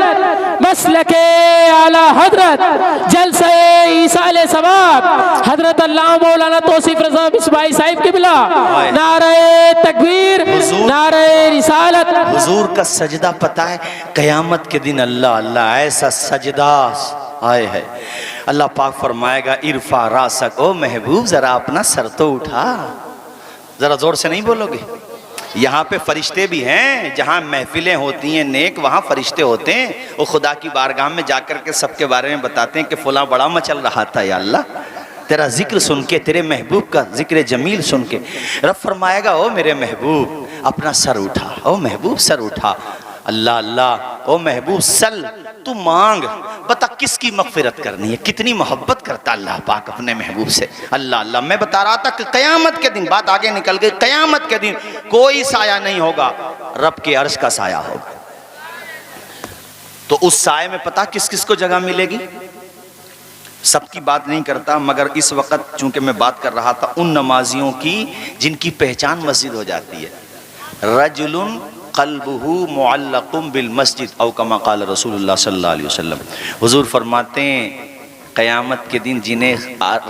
मसलके आला हजरत, जलसे ईसाले सवाब हजरत अल्लाह मौलाना तौसीफ रज़ा बिस्माई साहिब किबला। नारे तकबीर, नारे रिसालत। हुजूर का सजदा पता है, क़यामत के दिन अल्लाह अल्लाह ऐसा सजदा आए है, अल्लाह पाक फरमाएगा इरफा रासक, ओ महबूब जरा अपना सर तो उठा, जरा जोर से नहीं बोलोगे? यहाँ पे फरिश्ते भी हैं, जहाँ महफिलें होती हैं नेक वहाँ फरिश्ते होते हैं, वो खुदा की बारगाह में जाकर के सबके बारे में बताते हैं कि फुला बड़ा मचल रहा था या अल्लाह, तेरा जिक्र सुन के, तेरे महबूब का जिक्र जमील सुन के। रब फरमाएगा ओ मेरे महबूब अपना सर उठा, ओ महबूब सर उठा। अल्लाह अल्लाह, ओ महबूब सल, तू मांग, बता किसकी मग़फ़िरत करनी है, कितनी मोहब्बत करता अल्लाह पाक अपने महबूब से। अल्लाह अल्लाह, मैं बता रहा था कि क़यामत के दिन, बात आगे निकल गई, क़यामत के दिन कोई साया नहीं होगा, रब के अर्श का साया होगा। तो उस साये में पता किस किस को जगह मिलेगी? सबकी बात नहीं करता, मगर इस वक्त चूंकि मैं बात कर रहा था उन नमाजियों की जिनकी पहचान मस्जिद हो जाती है। रजुलुन क़ल्बुहु मुअल्लक़ुम बिल मस्जिद औ कमा क़ाल रसूलुल्लाह सल्लल्लाहु अलैहि वसल्लम। हुजूर फरमाते हैं क़यामत के दिन जिन्हें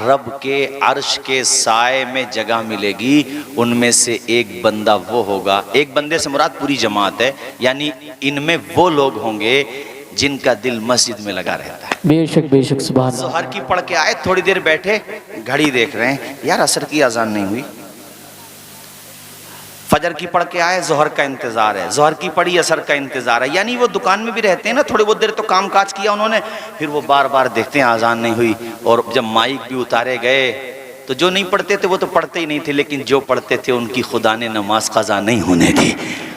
रब के अर्श के साए में जगह मिलेगी, उनमें से एक बंदा वो होगा, एक बंदे से मुराद पूरी जमात है, यानी इनमें वो लोग होंगे जिनका दिल मस्जिद में लगा रहता है। बेशक बेशक सुभान अल्लाह। ज़ोहर की पढ़ के आए, थोड़ी देर बैठे, घड़ी देख रहे हैं, यार असर की अजान नहीं हुई। फजर की पढ़ के आए, जोहर का इंतजार है, जोहर की पढ़ी, असर का इंतजार है। यानी वो दुकान में भी रहते हैं ना, थोड़ी बहुत देर तो काम काज किया उन्होंने, फिर वो बार बार देखते हैं आजान नहीं हुई। और जब माइक भी उतारे गए तो जो नहीं पढ़ते थे वो तो पढ़ते ही नहीं थे, लेकिन जो पढ़ते थे उनकी खुदा ने नमाज कज़ा नहीं होने दी।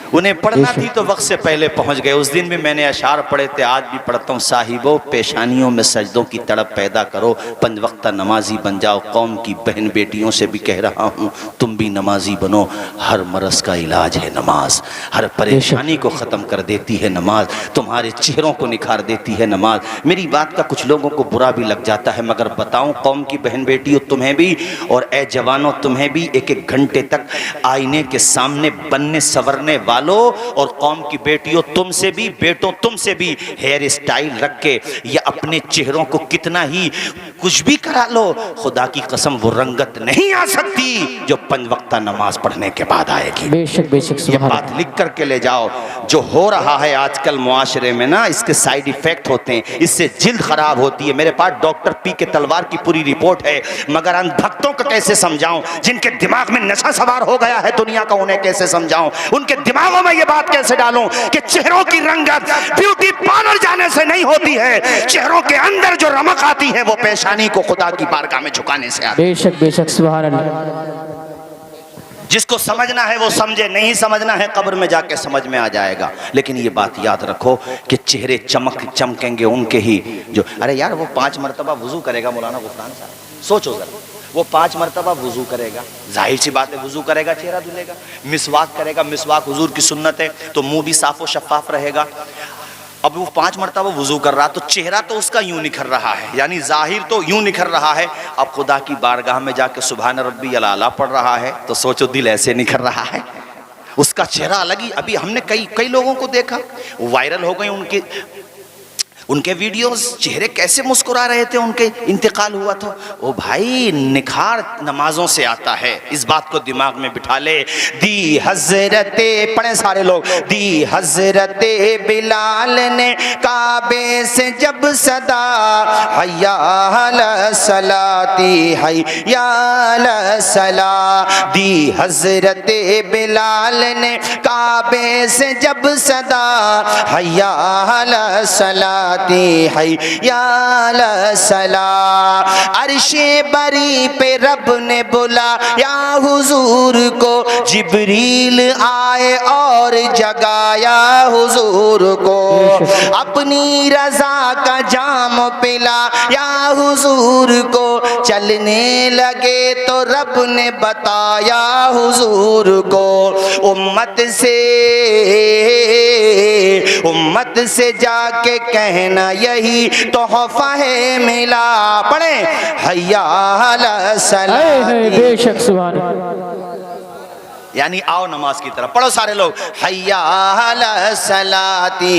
उन्हें पढ़ना थी तो वक्त से पहले पहुंच गए। उस दिन भी मैंने अशार पढ़े थे, आज भी पढ़ता हूँ। साहिबो पेशानियों में सजदों की तड़प पैदा करो, 5 वक्त नमाजी बन जाओ। कौम की बहन बेटियों से भी कह रहा हूँ, तुम भी नमाजी बनो। हर मरज का इलाज है नमाज, हर परेशानी को ख़त्म कर देती है नमाज, तुम्हारे चेहरों को निखार देती है नमाज। मेरी बात का कुछ लोगों को बुरा भी लग जाता है, मगर बताऊँ कौम की बहन बेटियों तुम्हें भी, और ए जवानों तुम्हें भी, 1-1 घंटे तक आईने के सामने बनने संवरने वालों और कौम की बेटियों तुमसे भी, बेटों तुमसे भी हेयर स्टाइल रख के या अपने चेहरों को कितना ही कुछ भी करा लो, खुदा की कसम वो रंगत नहीं आ सकती जो 5 वक्त नमाज पढ़ने के बाद आएगी। बेशक बेशक ये बात लिख करके ले जाओ। जो हो रहा है आजकल मुआशरे में ना, इसके साइड इफेक्ट होते हैं, इससे जिल्द खराब होती है। मेरे पास डॉक्टर पी के तलवार की पूरी रिपोर्ट है, मगर अंधभक्तों को कैसे समझाऊं, जिनके दिमाग में नशा सवार हो गया है दुनिया का, उन्हें कैसे समझाऊं, उनके दिमागों में ये बात कैसे डालूं कि चेहरों की रंगत ब्यूटी पार्लर जाने से नहीं होती है, चेहरों के अंदर जो रमक आती है वो पेशानी को खुदा की बारगाह में झुकाने से आती है। बेशक बेशक सुभान अल्लाह। जिसको समझना है वो समझे, नहीं समझना है कब्र में जाके समझ में आ जाएगा। लेकिन ये बात याद रखो कि चेहरे चमकेंगे उनके ही जो, अरे यार वो 5 मरतबा वुजू करेगा मौलाना गुफरान साहब, सोचो जरा, वो 5 मरतबा वुजू करेगा, जाहिर सी बात है वुजू करेगा चेहरा धुलेगा, मिसवाक करेगा, मिसवाक हुजूर की सुन्नत है तो मुंह भी साफ व शफाफ रहेगा। अब वो 5 मरतबा वुजू कर रहा तो चेहरा तो उसका यूं निखर रहा है, यानी जाहिर तो यूं निखर रहा है। अब खुदा की बारगाह में जाके सुभान रब्बी अला पढ़ रहा है तो सोचो दिल ऐसे निखर रहा है, उसका चेहरा अलग ही। अभी हमने कई लोगों को देखा, वायरल हो गए उनके वीडियोस, चेहरे कैसे मुस्कुरा रहे थे, उनके इंतकाल हुआ तो। ओ भाई, निखार नमाजों से आता है, इस बात को दिमाग में बिठा ले। दी हजरते, पढ़े सारे लोग, दी हजरते बिलाल ने काबे से जब सदा हय्या अला सलाती हय्या अला सला, दी हजरते बिलाल ने काबे से जब सदा हय्या अला सला सला, अर्शे बरी पे रब ने बुला या हुजूर को, जिब्रील आए और जगाया हुजूर को, अपनी रजा का जाम पिला या हुजूर को, चलने लगे तो रब ने बताया हुजूर को, उम्मत से जाके कहना यही तोहफा है मिला। पढ़े हय्या अला सलाती, बेशक सुभान अल्लाह। यानी आओ नमाज की तरफ, पढ़ो सारे लोग, हय्या अला सलाती।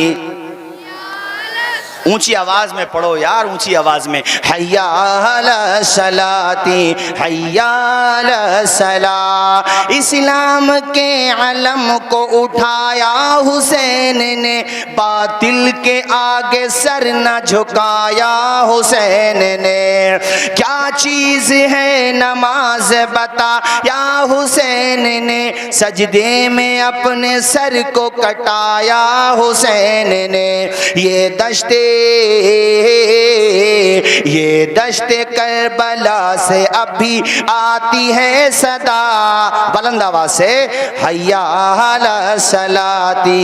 ऊंची आवाज में पढ़ो यार, ऊंची आवाज में, हय्या अला सलाती हय्या अला सला। इस्लाम के अलम को उठाया हुसैन ने, बातिल के आगे सर न झुकाया हुसैन ने, क्या चीज है नमाज बता या हुसैन ने, सजदे में अपने सर को कटाया हुसैन ने, ये दश्ते करबला से अभी आती है सदा, बुलंद आवाज से, हय्या अला सलाती।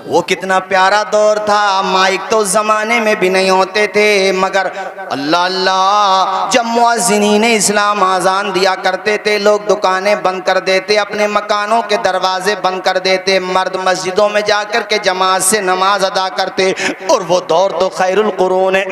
वो कितना प्यारा दौर था, माइक तो ज़माने में भी नहीं होते थे, मगर अल्लाह अल्लाह, जब मुअज्जिनीन इस्लाम आज़ान दिया करते थे, लोग दुकानें बंद कर देते, अपने मकानों के दरवाजे बंद कर देते, मर्द मस्जिदों में जाकर के जमात से नमाज अदा करते। और वो दौर तो खैरुल कुरून है,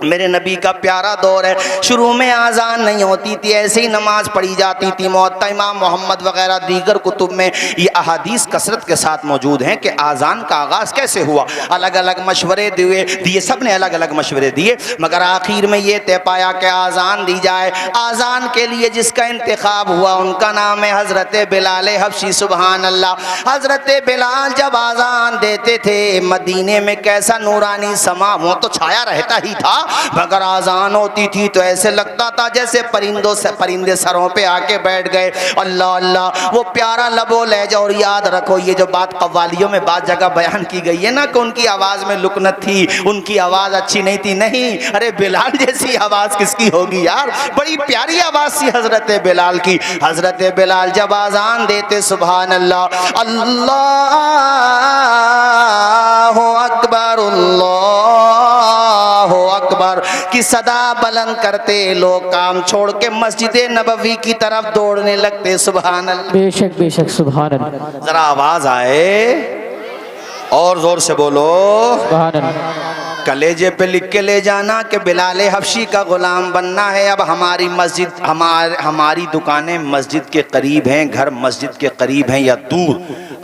मेरे नबी का प्यारा दौर है। शुरू में आज़ान नहीं होती थी, ऐसे ही नमाज पढ़ी जाती थी। मुअत्ता इमाम मोहम्मद वगैरह दीगर कुतुब में ये अहादीस कसरत के साथ मौजूद हैं कि आज़ान का आगाज़ कैसे हुआ। अलग अलग मशवरे दिए, सब ने अलग अलग मशवरे दिए, मगर आखिर में ये तय पाया कि आज़ान दी जाए। आज़ान के लिए जिसका इंतखाब हुआ उनका नाम है हज़रत बिलाल हबशी। सुबहान अल्लाह। हज़रत बिलाल जब आज़ान देते थे, मदीने में कैसा नूरानी समा, वो तो छाया रहता ही था, मगर आजान होती थी तो ऐसे लगता था जैसे परिंदे सरों पे आके बैठ गए। अल्लाह अल्लाह, वो प्यारा लबो लहजा। और याद रखो ये जो बात कव्वालियों में बात जगह बयान की गई है ना कि उनकी आवाज में लुकनत थी, उनकी आवाज अच्छी नहीं थी, नहीं, अरे बिलाल जैसी आवाज किसकी होगी यार, बड़ी प्यारी आवाज थी हजरत बिलाल की। हजरत बिलाल जब आजान देते सुभान अल्लाह, अल्लाहु अकबर अल्लाहु अकबर की सदा बुलंद करते लोग काम छोड़ के मस्जिद नबवी की तरफ दौड़ने लगते। सुभान अल्लाह, बेशक बेशक सुभान अल्लाह, जरा आवाज आए और जोर से बोलो सुभान अल्लाह। कलेजे पे लिख के ले जाना कि बिलाल हबशी का गुलाम बनना है। अब हमारी मस्जिद, हमारी दुकानें मस्जिद के करीब हैं, घर मस्जिद के करीब हैं या दूर,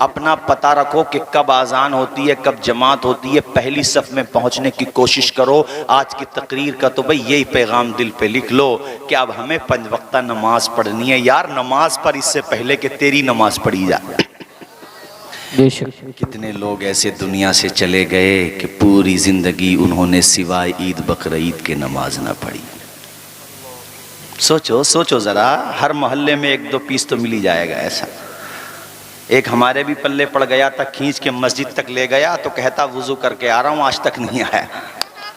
अपना पता रखो कि कब आज़ान होती है, कब जमात होती है, पहली सफ में पहुंचने की कोशिश करो। आज की तकरीर का तो भाई यही पैगाम दिल पे लिख लो कि अब हमें 5 वक्ता नमाज पढ़नी है। यार नमाज पर इससे पहले कि तेरी नमाज पढ़ी जाए। बेशक कितने लोग ऐसे दुनिया से चले गए कि पूरी जिंदगी उन्होंने सिवाय ईद बकरीद के नमाज ना पढ़ी। सोचो सोचो जरा, हर मोहल्ले में 1-2 पीस तो मिल ही जाएगा ऐसा। एक हमारे भी पल्ले पड़ गया था, खींच के मस्जिद तक ले गया तो कहता वुजू करके आ रहा हूँ, आज तक नहीं आया।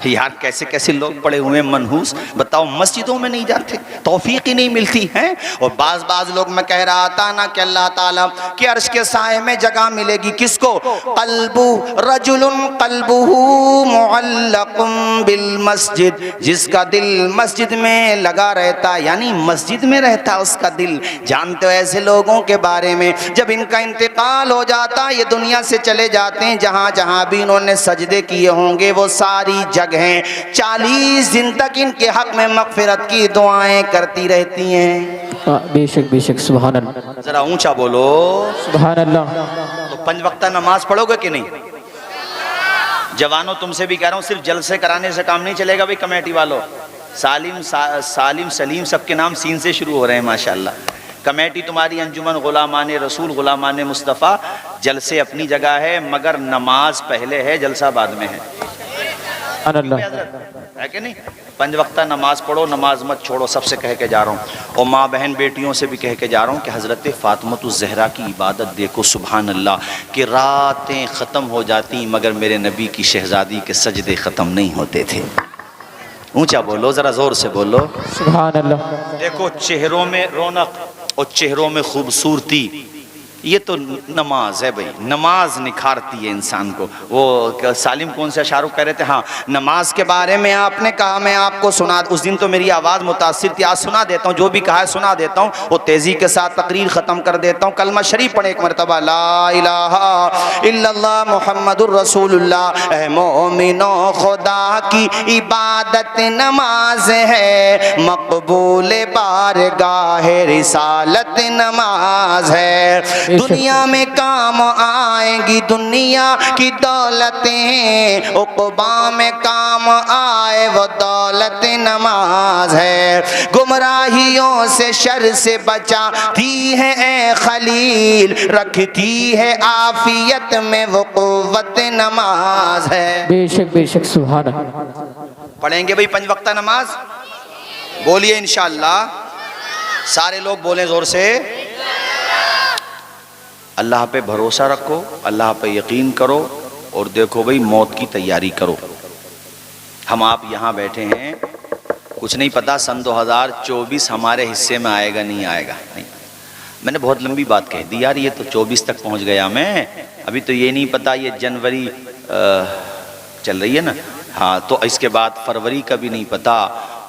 यार कैसे कैसे लोग पड़े हुए मनहूस, बताओ मस्जिदों में नहीं जाते, तौफीक ही नहीं मिलती है। और बाज लोग, मैं कह रहा था ना कि अल्लाह ताला के अर्श के साए में जगह मिलेगी किसको, कल्बु रजुलुन कल्बुहु मुअल्लकुम बिल मस्जिद, जिसका दिल मस्जिद में लगा रहता, यानी मस्जिद में रहता उसका दिल। जानते हो ऐसे लोगों के बारे में, जब इनका इंतकाल हो जाता, ये दुनिया से चले जाते हैं, जहाँ जहाँ भी इन्होंने सजदे किए होंगे वो सारी जगह 40 दिन तक इनके हक में मगफिरत की दुआएं करती रहती हैं। बेशक बेशक सुभान अल्लाह, जरा ऊंचा बोलो सुभान अल्लाह। तो 5 वक्ता नमाज पढ़ोगे कि नहीं? जवानों तुमसे भी कह रहा हूँ, सिर्फ जलसे कराने से काम नहीं चलेगा भाई। कमेटी वालों, सालिम सलीम सबके नाम सीन से शुरू हो रहे हैं माशाल्लाह। कमेटी तुम्हारी अंजुमन गुलामान रसूल गुलामान मुस्तफ़ा, जलसे अपनी जगह है मगर नमाज पहले है, जलसा बाद में है कि नहीं? 5 वक्ता नमाज पढ़ो, नमाज मत छोड़ो, सबसे कह के जा रहा हूँ। और माँ बहन बेटियों से भी कह के जा रहा हूँ कि हज़रत फ़ातिमा ज़हरा की इबादत देखो सुभान अल्लाह, कि रातें ख़त्म हो जाती मगर मेरे नबी की शहज़ादी के सजदे ख़त्म नहीं होते थे। ऊंचा बोलो, ज़रा ज़ोर से बोलो सुभान अल्लाह। देखो चेहरों में रौनक और चेहरों में खूबसूरती, ये तो नमाज है भाई, नमाज निखारती है इंसान को। वो सालिम कौन सा शाहरुख कह रहे थे, हाँ नमाज के बारे में आपने कहा, मैं आपको सुना, उस दिन तो मेरी आवाज़ मुतासिर थी, आज सुना देता हूँ, जो भी कहा है सुना देता हूँ, वो तेज़ी के साथ तकरीर ख़त्म कर देता हूँ। कलमा शरीफ पढ़े एक मरतबा, ला इलाहा इल्लल्लाह मुहम्मदुर रसूलुल्लाह। ऐ मोमिनो खुदा की इबादत नमाज है, मकबूल बारगाह रिसालत नमाज है। दुनिया में काम आएंगी दुनिया की दौलतें, उक़बा में काम आए वो दौलत नमाज है। गुमराहियों से शर से बचाती है ए खलील, रखती है आफियत में वो क़ुव्वत नमाज है। बेशक बेशक सुभान अल्लाह। पढ़ेंगे भाई 5 वक्ता नमाज, बोलिए इंशाअल्लाह, सारे लोग बोलें जोर से। अल्लाह पे भरोसा रखो, अल्लाह पे यकीन करो और देखो भाई मौत की तैयारी करो। हम आप यहाँ बैठे हैं, कुछ नहीं पता सन 2024 हमारे हिस्से में आएगा नहीं आएगा, नहीं। मैंने बहुत लंबी बात कह दी यार, ये तो 24 तक पहुँच गया मैं, अभी तो ये नहीं पता ये जनवरी चल रही है ना, हाँ, तो इसके बाद फरवरी का भी नहीं पता।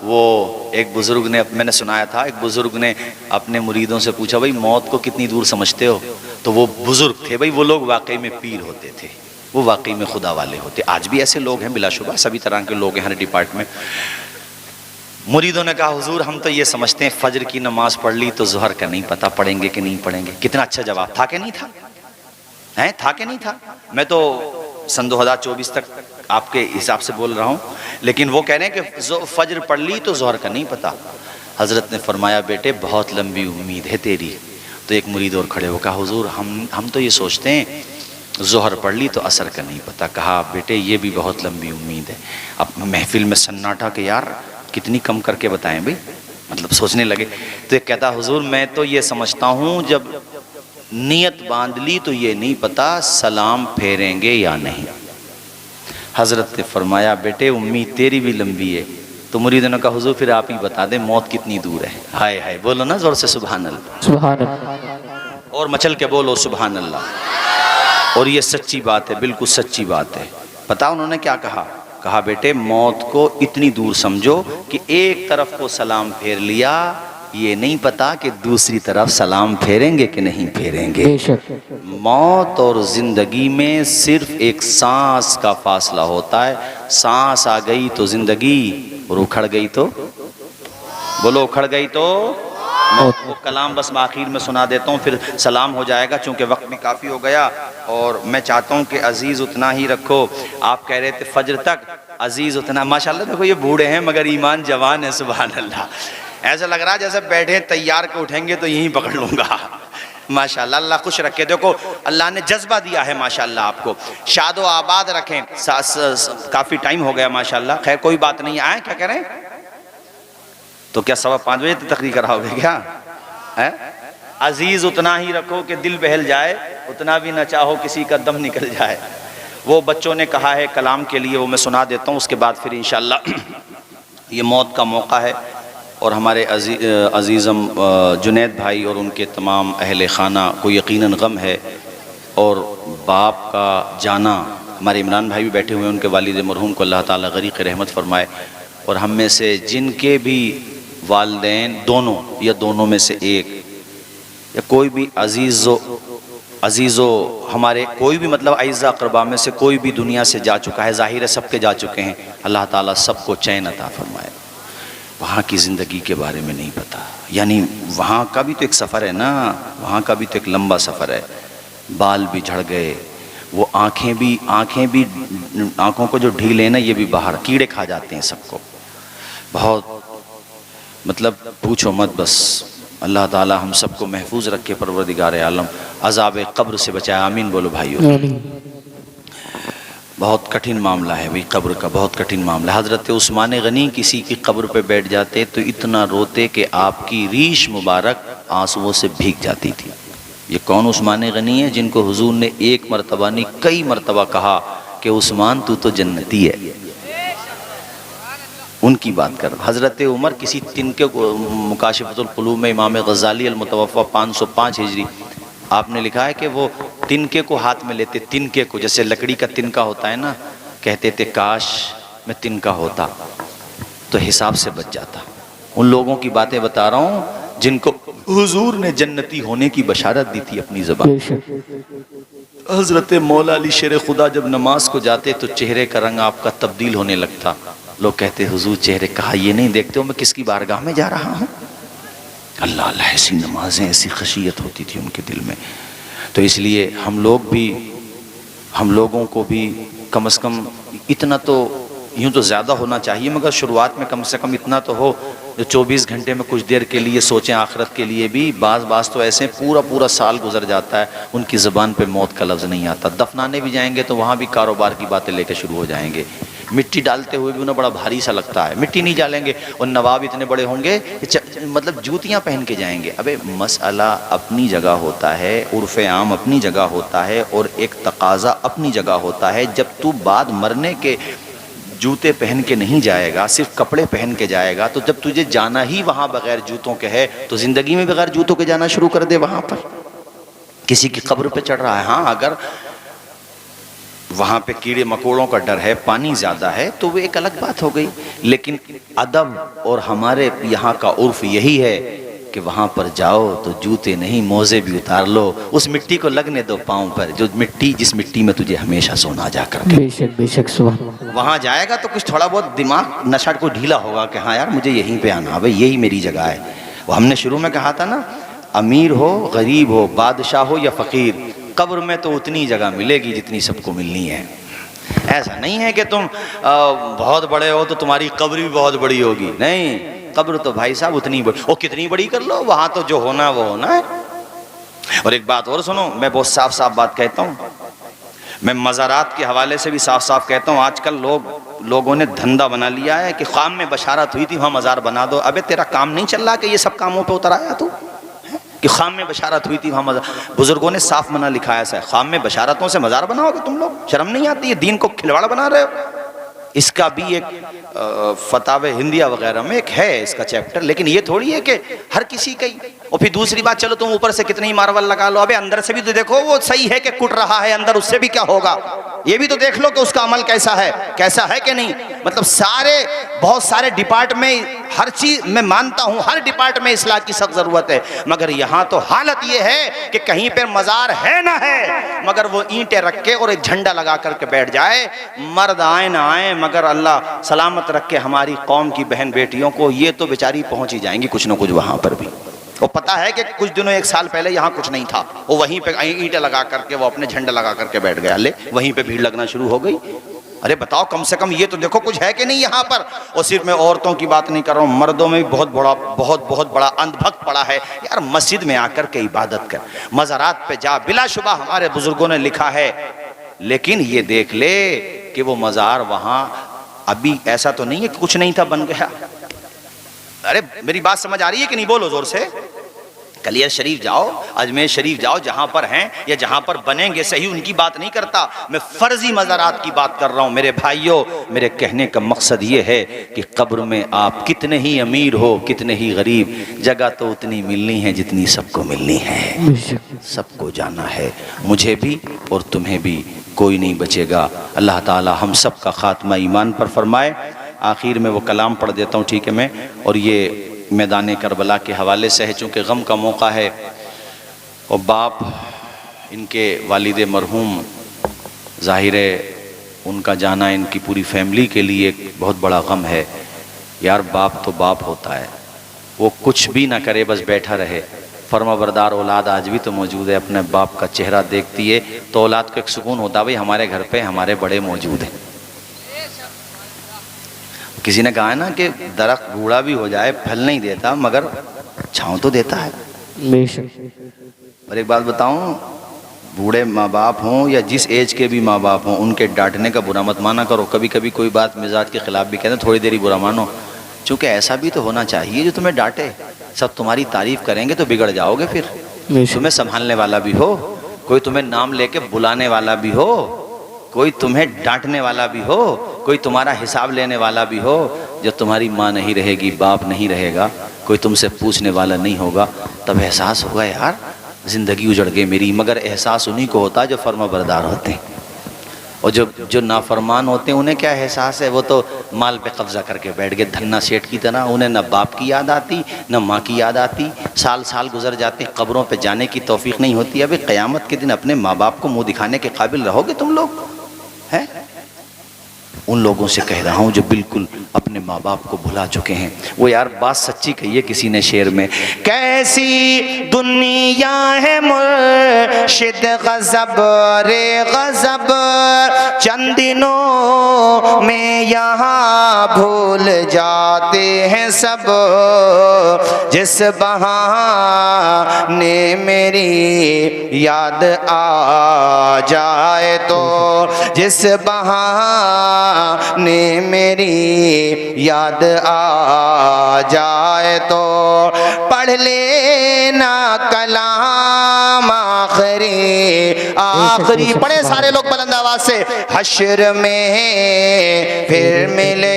वो एक बुज़ुर्ग ने, मैंने सुनाया था, एक बुज़ुर्ग ने अपने मुरीदों से पूछा भाई मौत को कितनी दूर समझते हो, तो वो बुज़ुर्ग थे भाई, वो लोग वाकई में पीर होते थे, वो वाकई में खुदा वाले होते। आज भी ऐसे लोग हैं बिलाशुबा, सभी तरह के लोग हैं हर डिपार्टमेंट। मुरीदों ने कहा हुजूर हम तो ये समझते हैं फजर की नमाज पढ़ ली तो ज़ोहर का नहीं पता पढ़ेंगे कि नहीं पढ़ेंगे। कितना अच्छा जवाब था कि नहीं था, हैं था कि नहीं था? मैं तो सन 2024 तक आपके हिसाब से बोल रहा हूँ, लेकिन वो कह रहे हैं कि फजर पढ़ ली तो ज़ोहर का नहीं पता। हज़रत ने फरमाया बेटे बहुत लंबी उम्मीद है तेरी। तो एक मुरीद और खड़े हो कहा हुजूर हम तो ये सोचते हैं ज़ोहर पढ़ ली तो असर का नहीं पता। कहा बेटे ये भी बहुत लंबी उम्मीद है। अब महफिल में सन्नाटा के यार कितनी कम करके बताएं भाई, मतलब सोचने लगे। तो एक कहता हुजूर मैं तो ये समझता हूँ जब नियत बांध ली तो ये नहीं पता सलाम फेरेंगे या नहीं। हज़रत ने फरमाया बेटे उम्मीद तेरी भी लंबी है। तो मुरीदों ने कहा हुजूर फिर आप ही बता दें मौत कितनी दूर है। हाय हाय बोलो ना ज़ोर से सुभान अल्लाह, सुभान अल्लाह, और मचल के बोलो सुभान अल्लाह। और ये सच्ची बात है, बिल्कुल सच्ची बात है। पता उन्होंने क्या कहा? कहा बेटे मौत को इतनी दूर समझो कि एक तरफ को सलाम फेर लिया, ये नहीं पता कि दूसरी तरफ सलाम फेरेंगे कि नहीं फेरेंगे। बेशक मौत और ज़िंदगी में सिर्फ एक सांस का फासला होता है। सांस आ गई तो ज़िंदगी, और उखड़ गई तो बोलो, उखड़ गई तो मौत। वो कलाम बस मैं आखिर में सुना देता हूँ, फिर सलाम हो जाएगा चूँकि वक्त भी काफ़ी हो गया। और मैं चाहता हूँ कि अजीज़ उतना ही रखो। आप कह रहे थे फजर तक, अजीज़ उतना। माशाल्लाह देखो ये बूढ़े हैं मगर ईमान जवान है, सुभान अल्लाह। ऐसा लग रहा है जैसे बैठे तैयार के उठेंगे तो यहीं पकड़ लूँगा। माशाल्लाह अल्लाह खुश रखे। देखो अल्लाह ने जज्बा दिया है माशाल्लाह, आपको शादो आबाद रखें। काफ़ी टाइम हो गया माशाल्लाह, खैर कोई बात नहीं। आए क्या कह रहे हैं? तो क्या 5:15 बजे तकरीर कराओगे क्या है? अजीज़ उतना ही रखो कि दिल बहल जाए, उतना भी ना चाहो किसी का दम निकल जाए। वो बच्चों ने कहा है कलाम के लिए, वो मैं सुना देता हूँ, उसके बाद फिर इंशाअल्लाह ये मौत का मौका है। और हमारे अजीज़म जुनैद भाई और उनके तमाम अहले खाना को यकीनन गम है। और बाप का जाना, हमारे इमरान भाई भी बैठे हुए हैं, उनके वालिद मरहूम को अल्लाह ताला गरीक़ रहमत फरमाए। और हम में से जिनके भी वालिदैन दोनों या दोनों में से एक या कोई भी अजीज़ो हमारे कोई भी मतलब अइज़ा अक़रबा में से कोई भी दुनिया से जा चुका है, ज़ाहिर है सबके जा चुके हैं, अल्लाह ताला सबको चैन अता फरमाए। वहाँ की ज़िंदगी के बारे में नहीं पता, यानी वहाँ का भी तो एक सफ़र है ना, वहाँ का भी तो एक लंबा सफ़र है। बाल भी झड़ गए, वो आँखें भी आँखों को जो ढील है ना ये भी बाहर कीड़े खा जाते हैं सबको। बहुत मतलब पूछो मत बस। अल्लाह ताला हम सबको महफूज रखे, परवरदिगार आलम अज़ाब कब्र से बचाए, आमीन बोलो भाइयों। बहुत कठिन मामला है भाई कब्र का, बहुत कठिन मामला है। हज़रत उस्मान गनी किसी की कब्र पे बैठ जाते तो इतना रोते कि आपकी रीश मुबारक आंसुओं से भीग जाती थी। ये कौन उस्मान गनी है जिनको हुजूर ने एक मरतबा नहीं कई मरतबा कहा कि उस्मान तू तो जन्नती है? उनकी बात कर। हज़रत उमर किसी तिनके को, मुकाशिफतुल क़ुलूब में इमाम गज़ाली अल-मुतवफ़्फ़ा 505 हिजरी, आपने लिखा है कि वो तिनके को हाथ में लेते, तिनके को जैसे लकड़ी का तिनका होता है ना, कहते थे काश मैं तिनका होता तो हिसाब से बच जाता। उन लोगों की बातें बता रहा हूँ जिनको हुजूर ने जन्नती होने की बशारत दी थी अपनी ज़बान। हज़रत मौला अली शेर खुदा जब नमाज को जाते तो चेहरे का रंग आपका तब्दील होने लगता। लोग कहते हुजूर चेहरे, कहा ये नहीं देखते हो मैं किसकी बारगाह में जा रहा हूँ? अल्लाह अल्लाह, ऐसी नमाजें, ऐसी खशियत होती थी उनके दिल में। तो इसलिए हम लोगों को भी कम से कम इतना तो, यूँ तो ज़्यादा होना चाहिए मगर शुरुआत में कम से कम इतना तो हो जो 24 घंटे में कुछ देर के लिए सोचें आखिरत के लिए भी। बाज़ तो ऐसे पूरा साल गुजर जाता है उनकी ज़बान पे मौत का लफ्ज़ नहीं आता। दफनाने भी जाएंगे तो वहाँ भी कारोबार की बातें लेकर शुरू हो जाएंगे। मिट्टी डालते हुए भी उन्हें बड़ा भारी सा लगता है, मिट्टी नहीं डालेंगे। और नवाब इतने बड़े होंगे मतलब जूतियाँ पहन के जाएंगे। अबे मसला अपनी जगह होता है, उर्फ़ आम अपनी जगह होता है और एक तकाज़ा अपनी जगह होता है। जब तू बाद मरने के जूते पहन के नहीं जाएगा, सिर्फ कपड़े पहन के जाएगा, तो जब तुझे जाना ही वहाँ बग़ैर जूतों के है तो ज़िंदगी में बग़ैर जूतों के जाना शुरू कर दे। वहाँ पर किसी की कब्र पे चढ़ रहा है, हाँ अगर वहाँ पे कीड़े मकोड़ों का डर है, पानी ज़्यादा है तो वो एक अलग बात हो गई। लेकिन अदब और हमारे यहाँ का उर्फ़ यही है कि वहाँ पर जाओ तो जूते नहीं मोज़े भी उतार लो, उस मिट्टी को लगने दो पाँव पर, जो मिट्टी जिस मिट्टी में तुझे हमेशा सोना जाकर के। बेशक बेशक सुभान। वहाँ जाएगा तो कुछ थोड़ा बहुत दिमाग नशा को ढीला होगा कि हाँ यार मुझे यहीं पे आना, भाई यही मेरी जगह है। वो हमने शुरू में कहा था ना, अमीर हो गरीब हो, बादशाह हो या फ़कीर, कब्र में तो उतनी जगह मिलेगी जितनी सबको मिलनी है। ऐसा नहीं है कि तुम बहुत बड़े हो तो तुम्हारी कब्र भी बहुत बड़ी होगी, नहीं, कब्र तो भाई साहब उतनी बड़ी, वो कितनी बड़ी कर लो, वहाँ तो जो होना वो होना है। और एक बात और सुनो, मैं बहुत साफ बात कहता हूँ, मैं मज़ारात के हवाले से भी साफ साफ कहता हूँ, आजकल लोगों ने धंधा बना लिया है कि ख़ाम में बशारत हुई थी वहाँ मज़ार बना दो। अबे तेरा काम नहीं चल रहा कि ये सब कामों पे उतर आया तू कि ख़ाम में बशारत हुई थी वहाँ मज़ार। बुज़ुर्गों ने साफ मना लिखा है, ख़ाम में बशारतों से मज़ार बनाओगे तुम लोग? शर्म नहीं आती? ये दीन को खिलवाड़ा बना रहे हो। इसका भी एक फतावे हिंदिया वगैरह में एक है इसका चैप्टर, लेकिन ये थोड़ी है कि हर किसी का ही। और फिर दूसरी बात, चलो तुम ऊपर से कितनी मार्बल लगा लो, अबे अंदर से भी तो देखो वो सही है कि कुट रहा है अंदर, उससे भी क्या होगा? ये भी तो देख लो कि उसका अमल कैसा है कि नहीं। मतलब बहुत सारे डिपार्ट में हर चीज मैं मानता हूँ, हर डिपार्ट में इस्लाह की सख्त जरूरत है, मगर यहाँ तो हालत ये है कि कहीं पर मजार है ना है, मगर वो ईंटें रख के और एक झंडा लगा करके बैठ जाए। मर्द आए ना आए, मगर अल्लाह सलामत रख के हमारी कौम की बहन बेटियों को, ये तो बेचारी पहुंच ही जाएंगी कुछ ना कुछ वहां पर भी। वो पता है कि कुछ दिनों एक साल पहले यहाँ कुछ नहीं था, वो वहीं पे ईंटें लगा करके वो अपने झंडा लगा करके बैठ गया, ले वहीं पे भीड़ लगना शुरू हो गई। अरे बताओ, कम से कम ये तो देखो कुछ है कि नहीं यहाँ पर। और सिर्फ मैं औरतों की बात नहीं कर रहा हूँ, मर्दों में भी बहुत बड़ा अंधभक्त पड़ा है यार। मस्जिद में आकर के इबादत कर, मज़ारात पे जा, बिलाशुबा हमारे बुजुर्गों ने लिखा है, लेकिन ये देख ले कि वो मज़ार वहाँ अभी ऐसा तो नहीं है कि कुछ नहीं था बन गया। अरे मेरी बात समझ आ रही है कि नहीं? बोलो जोर से। कलियर शरीफ जाओ, अजमेर शरीफ जाओ, जहां पर हैं या जहां पर बनेंगे सही, उनकी बात नहीं करता मैं, फर्जी मज़ारात की बात कर रहा हूं। मेरे भाइयों, मेरे कहने का मकसद ये है कि कब्र में आप कितने ही अमीर हो, कितने ही गरीब, जगह तो उतनी मिलनी है जितनी सबको मिलनी है। सबको जाना है, मुझे भी और तुम्हें भी, कोई नहीं बचेगा। अल्लाह ताला हम सब का खात्मा ईमान पर फरमाए। आखिर में वो कलाम पढ़ देता हूँ, ठीक है मैं, और ये मैदान करबला के हवाले से है, चूँकि गम का मौका है और बाप इनके वालिद मरहूम, ज़ाहिर है उनका जाना इनकी पूरी फैमिली के लिए एक बहुत बड़ा गम है यार। बाप तो बाप होता है, वो कुछ भी ना करे, बस बैठा रहे। फर्माबरदार औलाद आज भी तो मौजूद है, अपने बाप का चेहरा देखती है तो औलाद को एक सुकून होता है, भाई हमारे घर पे हमारे बड़े मौजूद हैं। किसी ने कहा है ना कि दरख्त बूढ़ा भी हो जाए फल नहीं देता, मगर छाँव तो देता है। और एक बात बताऊं, बूढ़े माँ बाप हों या जिस एज के भी माँ बाप हों, उनके डांटने का बुरा मत माना करो। कभी कभी कोई बात मिजाज के खिलाफ भी कहते हैं, थोड़ी देर ही बुरा मानो, चूँकि ऐसा भी तो होना चाहिए जो तुम्हें डांटे। सब तुम्हारी तारीफ करेंगे तो बिगड़ जाओगे फिर। तुम्हें संभालने वाला भी हो, कोई तुम्हें नाम लेके बुलाने वाला भी हो, कोई तुम्हें डांटने वाला भी हो, कोई तुम्हारा हिसाब लेने वाला भी हो। जब तुम्हारी माँ नहीं रहेगी, बाप नहीं रहेगा, कोई तुमसे पूछने वाला नहीं होगा, तब एहसास होगा यार ज़िंदगी उजड़ गई मेरी। मगर एहसास उन्हीं को होता है जो फर्माबरदार होते हैं, और जो नाफरमान होते हैं उन्हें क्या एहसास है? वो तो माल पे कब्जा करके बैठ गए धन्ना सेठ की तरह। उन्हें न बाप की याद आती न माँ की याद आती। साल साल गुजर जाते, कब्रों पे जाने की तौफीक नहीं होती। अभी क़यामत के दिन अपने माँ बाप को मुँह दिखाने के काबिल रहोगे तुम लोग? हैं? उन लोगों से कह रहा हूँ जो बिल्कुल अपने माँ बाप को भुला चुके हैं। वो यार बात सच्ची कही है किसी ने शेर में, कैसी दुनिया है मुर्शिद गज़ब रे गज़ब, चंद दिनों में यहाँ भूल जाते हैं सब। जिस बहाने मेरी याद आ जाए तो, जिस बहाने मेरी याद आ जाए तो, पढ़ लेना कलाम आखिरी। पढ़े सारे लोग बुलंद आवाज से, हश्र में फिर मिले,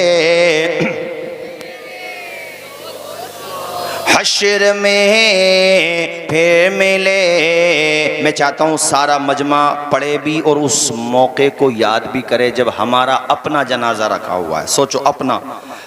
हश्र में फिर मिले। मैं चाहता हूँ सारा मजमा पढ़े भी और उस मौके को याद भी करे जब हमारा अपना जनाजा रखा हुआ है। सोचो अपना,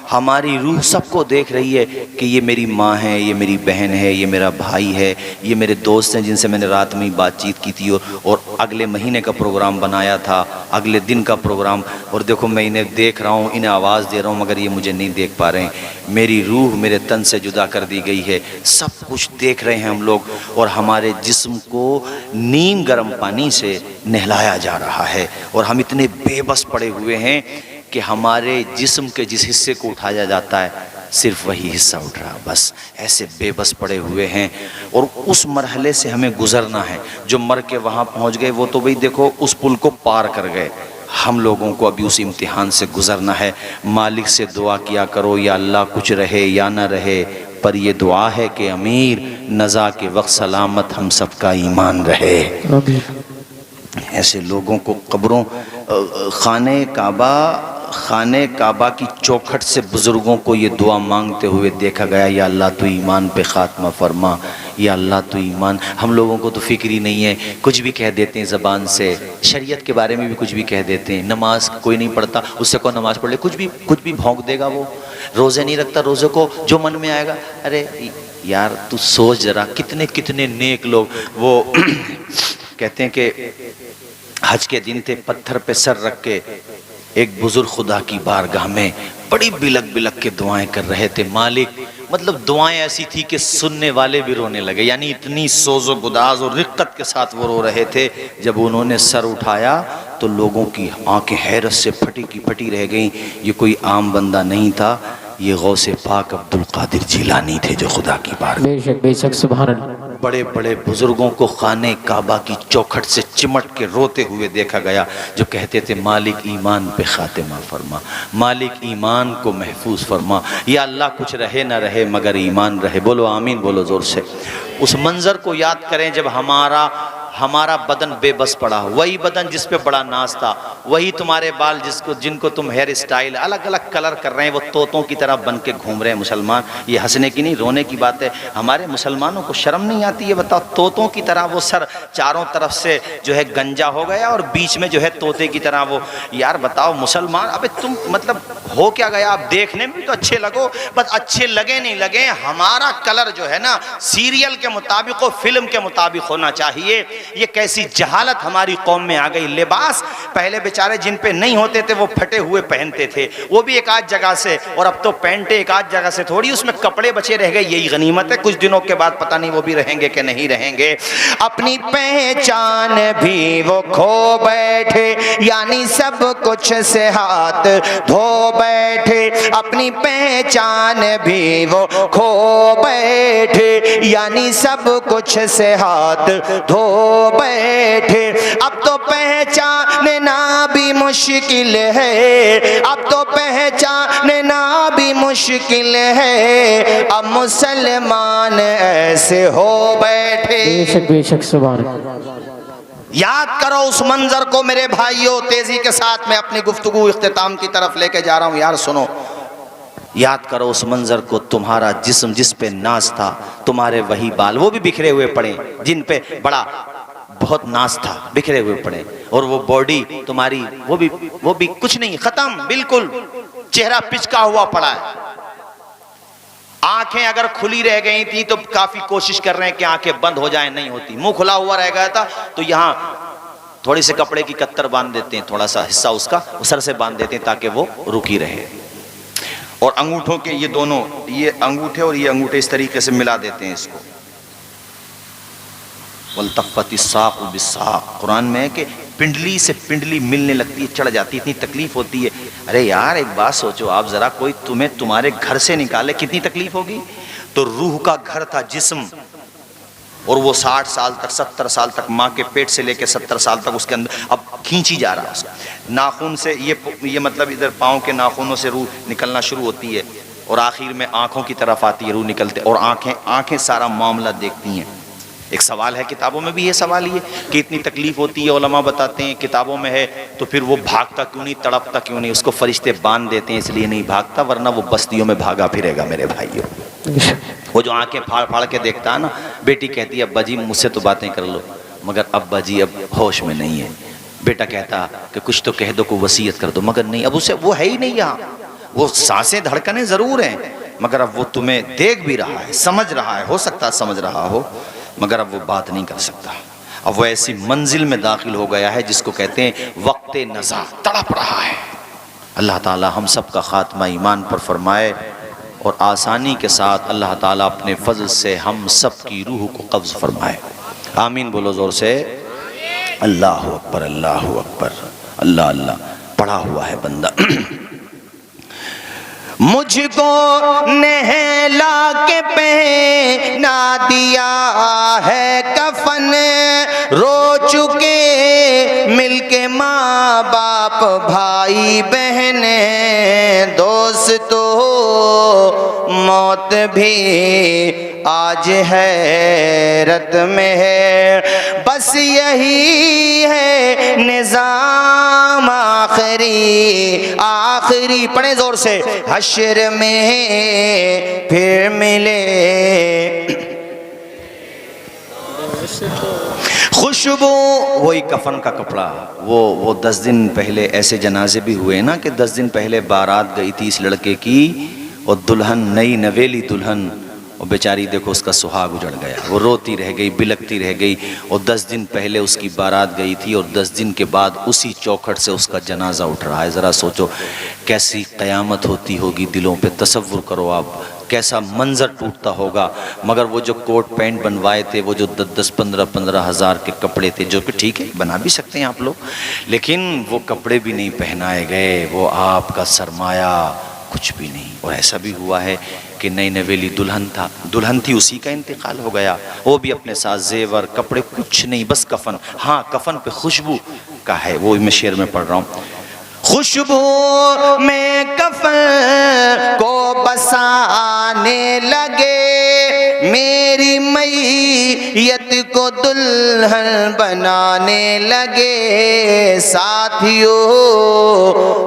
हमारी रूह सबको देख रही है कि ये मेरी माँ है, ये मेरी बहन है, ये मेरा भाई है, ये मेरे दोस्त हैं जिनसे मैंने रात में बातचीत की थी और अगले महीने का प्रोग्राम बनाया था, अगले दिन का प्रोग्राम। और देखो मैं इन्हें देख रहा हूँ, इन्हें आवाज़ दे रहा हूँ, मगर ये मुझे नहीं देख पा रहे हैं। मेरी रूह मेरे तन से जुदा कर दी गई है। सब कुछ देख रहे हैं हम लोग, और हमारे जिस्म को नीम गर्म पानी से नहलाया जा रहा है, और हम इतने बेबस पड़े हुए हैं कि हमारे जिस्म के जिस हिस्से को उठाया जाता है सिर्फ वही हिस्सा उठ रहा, बस ऐसे बेबस पड़े हुए हैं। और उस मरहले से हमें गुजरना है। जो मर के वहाँ पहुँच गए वो तो भाई देखो उस पुल को पार कर गए, हम लोगों को अभी उस इम्तिहान से गुजरना है। मालिक से दुआ किया करो, या अल्लाह कुछ रहे या ना रहे, पर ये दुआ है कि अमीर नज़ा के वक्त सलामत हम सबका ईमान रहे। ऐसे लोगों को कब्रों, खाने काबा की चौखट से बुज़ुर्गों को ये दुआ मांगते हुए देखा गया, या अल्लाह तू ईमान पे ख़ात्मा फरमा, या अल्लाह तू ईमान। हम लोगों को तो फ़िक्र ही नहीं है, कुछ भी कह देते हैं ज़बान से, शरीयत के बारे में भी कुछ भी कह देते हैं। नमाज कोई नहीं पढ़ता, उससे कौन नमाज पढ़ ले, कुछ भी भौंक देगा। वो रोज़े नहीं रखता, रोज़े को जो मन में आएगा। अरे यार तू सोच जरा, कितने कितने नेक लोग वो कहते हैं कि हज के दिन थे, पत्थर पे सर रख के एक बुजुर्ग खुदा की बारगाह में बड़ी बिलक बिलक के दुआएं कर रहे थे। मालिक, मतलब दुआएं ऐसी थी कि सुनने वाले भी रोने लगे, यानी इतनी सोजो गुदाज और रिक्कत के साथ वो रो रहे थे। जब उन्होंने सर उठाया तो लोगों की आंखें हैरत से फटी की फटी रह गईं। ये कोई आम बंदा नहीं था, ये गौसे पाक अब्दुल कादिर जिलानी थे जो खुदा की बारगाह। बेशक सुभान अल्लाह। बड़े बड़े बुजुर्गों को खाने काबा की चौखट से चिमट के रोते हुए देखा गया, जो कहते थे मालिक ईमान पे खातिमा फरमा, मालिक ईमान को महफूज फरमा, या अल्लाह कुछ रहे ना रहे मगर ईमान रहे। बोलो आमीन, बोलो ज़ोर से। उस मंज़र को याद करें जब हमारा बदन बेबस पड़ा, वही बदन जिस पे बड़ा नाज था, वही तुम्हारे बाल जिनको तुम हेयर स्टाइल अलग अलग कलर कर रहे हैं, वो तोतों की तरह बन के घूम रहे हैं। मुसलमान, ये हंसने की नहीं रोने की बात है। हमारे मुसलमानों को शर्म नहीं आती है? बताओ, तोतों की तरह वो सर चारों तरफ से जो है गंजा हो गया और बीच में जो है तोते की तरह वो। यार बताओ मुसलमान, अबे तुम मतलब हो क्या गया? आप देखने में तो अच्छे लगो, बस अच्छे लगे नहीं लगे, हमारा कलर जो है ना सीरियल के मुताबिक हो, फिल्म के मुताबिक होना चाहिए। ये कैसी जहालत हमारी कौम में आ गई। लिबास पहले बेचारे जिन पे नहीं होते थे वो फटे हुए पहनते थे, वो भी एक आध जगह से, और अब तो पैंटे एक आध जगह से थोड़ी उसमें कपड़े बचे रह गए। यही गनीमत है, कुछ दिनों के बाद पता नहीं वो भी रहेंगे कि नहीं रहेंगे। अपनी पहचान भी वो खो बैठे, यानी सब कुछ से हाथ धो बैठे। अपनी पहचान भी वो खो बैठे, यानी सब कुछ से हाथ धो बैठे। अब तो पहचानना भी मुश्किल है, अब तो पहचानना भी मुश्किल है। अब मुसलमान ऐसे हो बैठे। बेशक सुभान अल्लाह। याद करो उस मंजर को मेरे भाइयों। तेजी के साथ मैं अपनी गुफ्तगू इख्तिताम की तरफ लेके जा रहा हूं। यार सुनो, याद करो उस मंजर को। तुम्हारा जिस्म जिस पे नाज था, तुम्हारे वही बाल, वो भी बिखरे हुए पड़े, जिन पे बड़ा बहुत नाज था, बिखरे हुए पड़े। और वो बॉडी तुम्हारी, वो भी कुछ नहीं, खत्म बिल्कुल। चेहरा पिचका हुआ पड़ा है। आंखें अगर खुली रह गई थी तो काफी कोशिश कर रहे हैं कि आंखें बंद हो जाएं, नहीं होती। मुंह खुला हुआ रह गया था तो यहाँ थोड़ी से कपड़े की कत्तर बांध देते हैं, थोड़ा सा हिस्सा उसका सर से बांध देते हैं ताकि वो रुकी रहे। और अंगूठों के ये दोनों, ये अंगूठे और ये अंगूठे इस तरीके से मिला देते हैं इसको। वल्तफ़्फ़तिस्साक़ु बिस्साक़, कुरान में है कि पिंडली से पिंडली मिलने लगती है, चढ़ जाती है, इतनी तकलीफ होती है। अरे यार एक बात सोचो आप जरा, कोई तुम्हें तुम्हारे घर से निकाले, कितनी तकलीफ होगी। तो रूह का घर था जिस्म, और वो 60 साल तक 70 साल तक माँ के पेट से लेकर 70 साल तक उसके अंदर अब खींची जा रहा है उसका। नाखून से ये मतलब इधर पाँव के नाखूनों से रूह निकलना शुरू होती है और आखिर में आँखों की तरफ आती है रूह निकलते, और आँखें सारा मामला देखती हैं। एक सवाल है, किताबों में भी ये सवाल ये कि इतनी तकलीफ होती है, उलमा बताते हैं किताबों में है, तो फिर वो भागता क्यों नहीं, तड़पता क्यों नहीं? उसको फरिश्ते बांध देते हैं इसलिए नहीं भागता, वरना वो बस्तियों में भागा फिरेगा मेरे भाइयों। वो जो आंखें फाड़ फाड़ के देखता है ना, बेटी कहती है अब्बा जी मुझसे तो बातें कर लो, मगर अब्बा जी अब होश में नहीं है। बेटा कहता कि कुछ तो कह दो, को वसीयत कर दो, मगर नहीं, अब उसे वो है ही नहीं यहाँ। वो सांसें धड़कनें जरूर हैं, मगर अब वो तुम्हें देख भी रहा है, समझ रहा है, हो सकता है समझ रहा हो, मगर अब वो बात नहीं कर सकता। अब वो ऐसी मंजिल में दाखिल हो गया है जिसको कहते हैं वक्ते नज़ा, तड़प रहा है। अल्लाह ताला हम सब का खात्मा ईमान पर फरमाए, और आसानी के साथ अल्लाह ताला अपने फजल से हम सब की रूह को कब्ज़ फरमाए। आमीन बोलो ज़ोर से। अल्लाह अकबर, अल्लाह अकबर, अल्लाह अल्लाह। पढ़ा हुआ है बंदा। मुझको नहला के पहना दिया है कफन, रो चुके मिलके माँ बाप भाई बहन, दोस्तों मौत भी आज हैरत में है, बस यही है निजाम आखिरी आखिरी। पढ़े जोर से, हश्र में फिर मिले खुशबू, वही कफन का कपड़ा। वो 10 दिन पहले ऐसे जनाजे भी हुए ना कि 10 दिन पहले बारात गई थी इस लड़के की, और दुल्हन नई नवेली दुल्हन, और बेचारी देखो उसका सुहाग उजड़ गया, वो रोती रह गई, बिलकती रह गई। और 10 दिन पहले उसकी बारात गई थी और 10 दिन के बाद उसी चौखट से उसका जनाजा उठ रहा है। ज़रा सोचो कैसी क़यामत होती होगी दिलों पे, तसव्वुर करो आप कैसा मंजर टूटता होगा। मगर वो जो कोट पैंट बनवाए थे, वो जो 10-10, 15-15 हज़ार के कपड़े थे, जो कि ठीक है बना भी सकते हैं आप लोग, लेकिन वो कपड़े भी नहीं पहनाए गए, वो आपका सरमाया कुछ भी नहीं। और ऐसा भी हुआ है कि नई नवेली दुल्हन थी, उसी का इंतकाल हो गया, वो भी अपने साथ जेवर कपड़े कुछ नहीं, बस कफन। हाँ, कफन पे खुशबू का है, वो मैं शेर में पढ़ रहा हूँ। खुशबू में कफन को बसाने लगे, मेरी मैयत को दुल्हन बनाने लगे। साथियों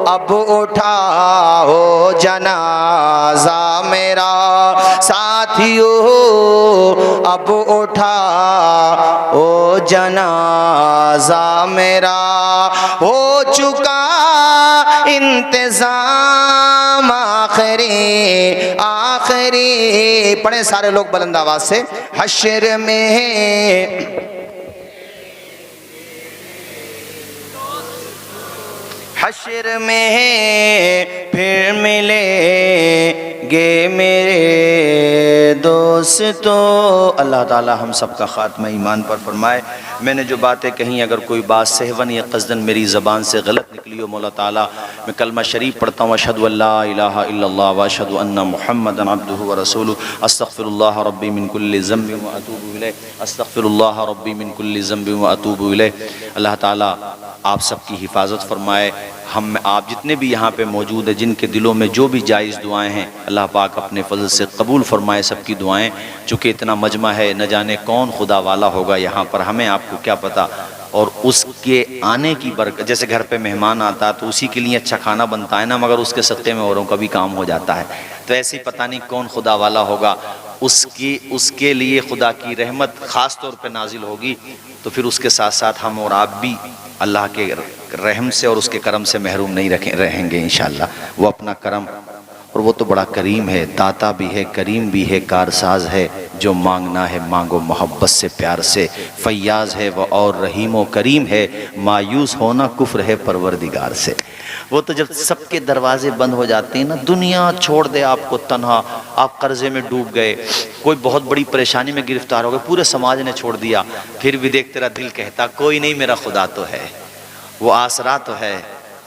अब उठाओ जनाजा मेरा, साथियों अब उठाओ जनाजा मेरा, हो चुका इंतजाम आखिरी आखिरी। पढ़े सारे लोग बुलंद आवाज से, हश्र में हश्र में फिर मिलेंगे मेरे दोस्तों। अल्लाह ताला हम सब का खात्मा ईमान पर फरमाए। मैंने जो बातें कहीं अगर कोई बात सहवन या क़स्दन मेरी ज़बान से गलत निकली हो, मौला ताला मैं कलमा शरीफ पढ़ता हूँ, अशहदु अल्ला इलाहा इल्लल्लाह व अशहदु अन्ना मुहम्मदन अब्दुहु व रसूलुहु, अस्तग़फिरुल्लाह रब्बी मिन कुल्लि ज़ंबिन व अतूबु इलैह, अस्तग़फिरुल्लाह रब्बी मिन कुल्लि ज़ंबिन व अतूबु इलैह। अल्लाह ताला आप सबकी हिफाजत फरमाए। हम आप जितने भी यहाँ पे मौजूद हैं, जिनके दिलों में जो भी जायज़ दुआएं हैं, अल्लाह पाक अपने फजल से कबूल फरमाए सबकी दुआएं। चूँकि इतना मजमा है, न जाने कौन खुदा वाला होगा यहाँ पर, हमें आपको क्या पता। और उसके आने की बरकत, जैसे घर पे मेहमान आता है तो उसी के लिए अच्छा खाना बनता है ना, मगर उसके सत्ते में औरों का भी काम हो जाता है। तो ऐसे ही पता नहीं कौन खुदा वाला होगा, उसके लिए खुदा की रहमत ख़ास तौर पे नाजिल होगी। तो फिर उसके साथ साथ हम और आप भी अल्लाह के रहम से और उसके करम से महरूम नहीं रहेंगे इंशाअल्लाह। वो अपना करम, और वो तो बड़ा करीम है, दाता भी है, करीम भी है, कारसाज है। जो मांगना है मांगो मोहब्बत से प्यार से, फैयाज है वो और रहीम व करीम है, मायूस होना कुफ्र है परवरदिगार से। वो तो जब सबके दरवाजे बंद हो जाते हैं ना, दुनिया छोड़ दे आपको तन्हा, आप कर्जे में डूब गए, कोई बहुत बड़ी परेशानी में गिरफ्तार हो गए, पूरे समाज ने छोड़ दिया, फिर भी देख तेरा दिल कहता कोई नहीं, मेरा खुदा तो है, वो आसरा तो है,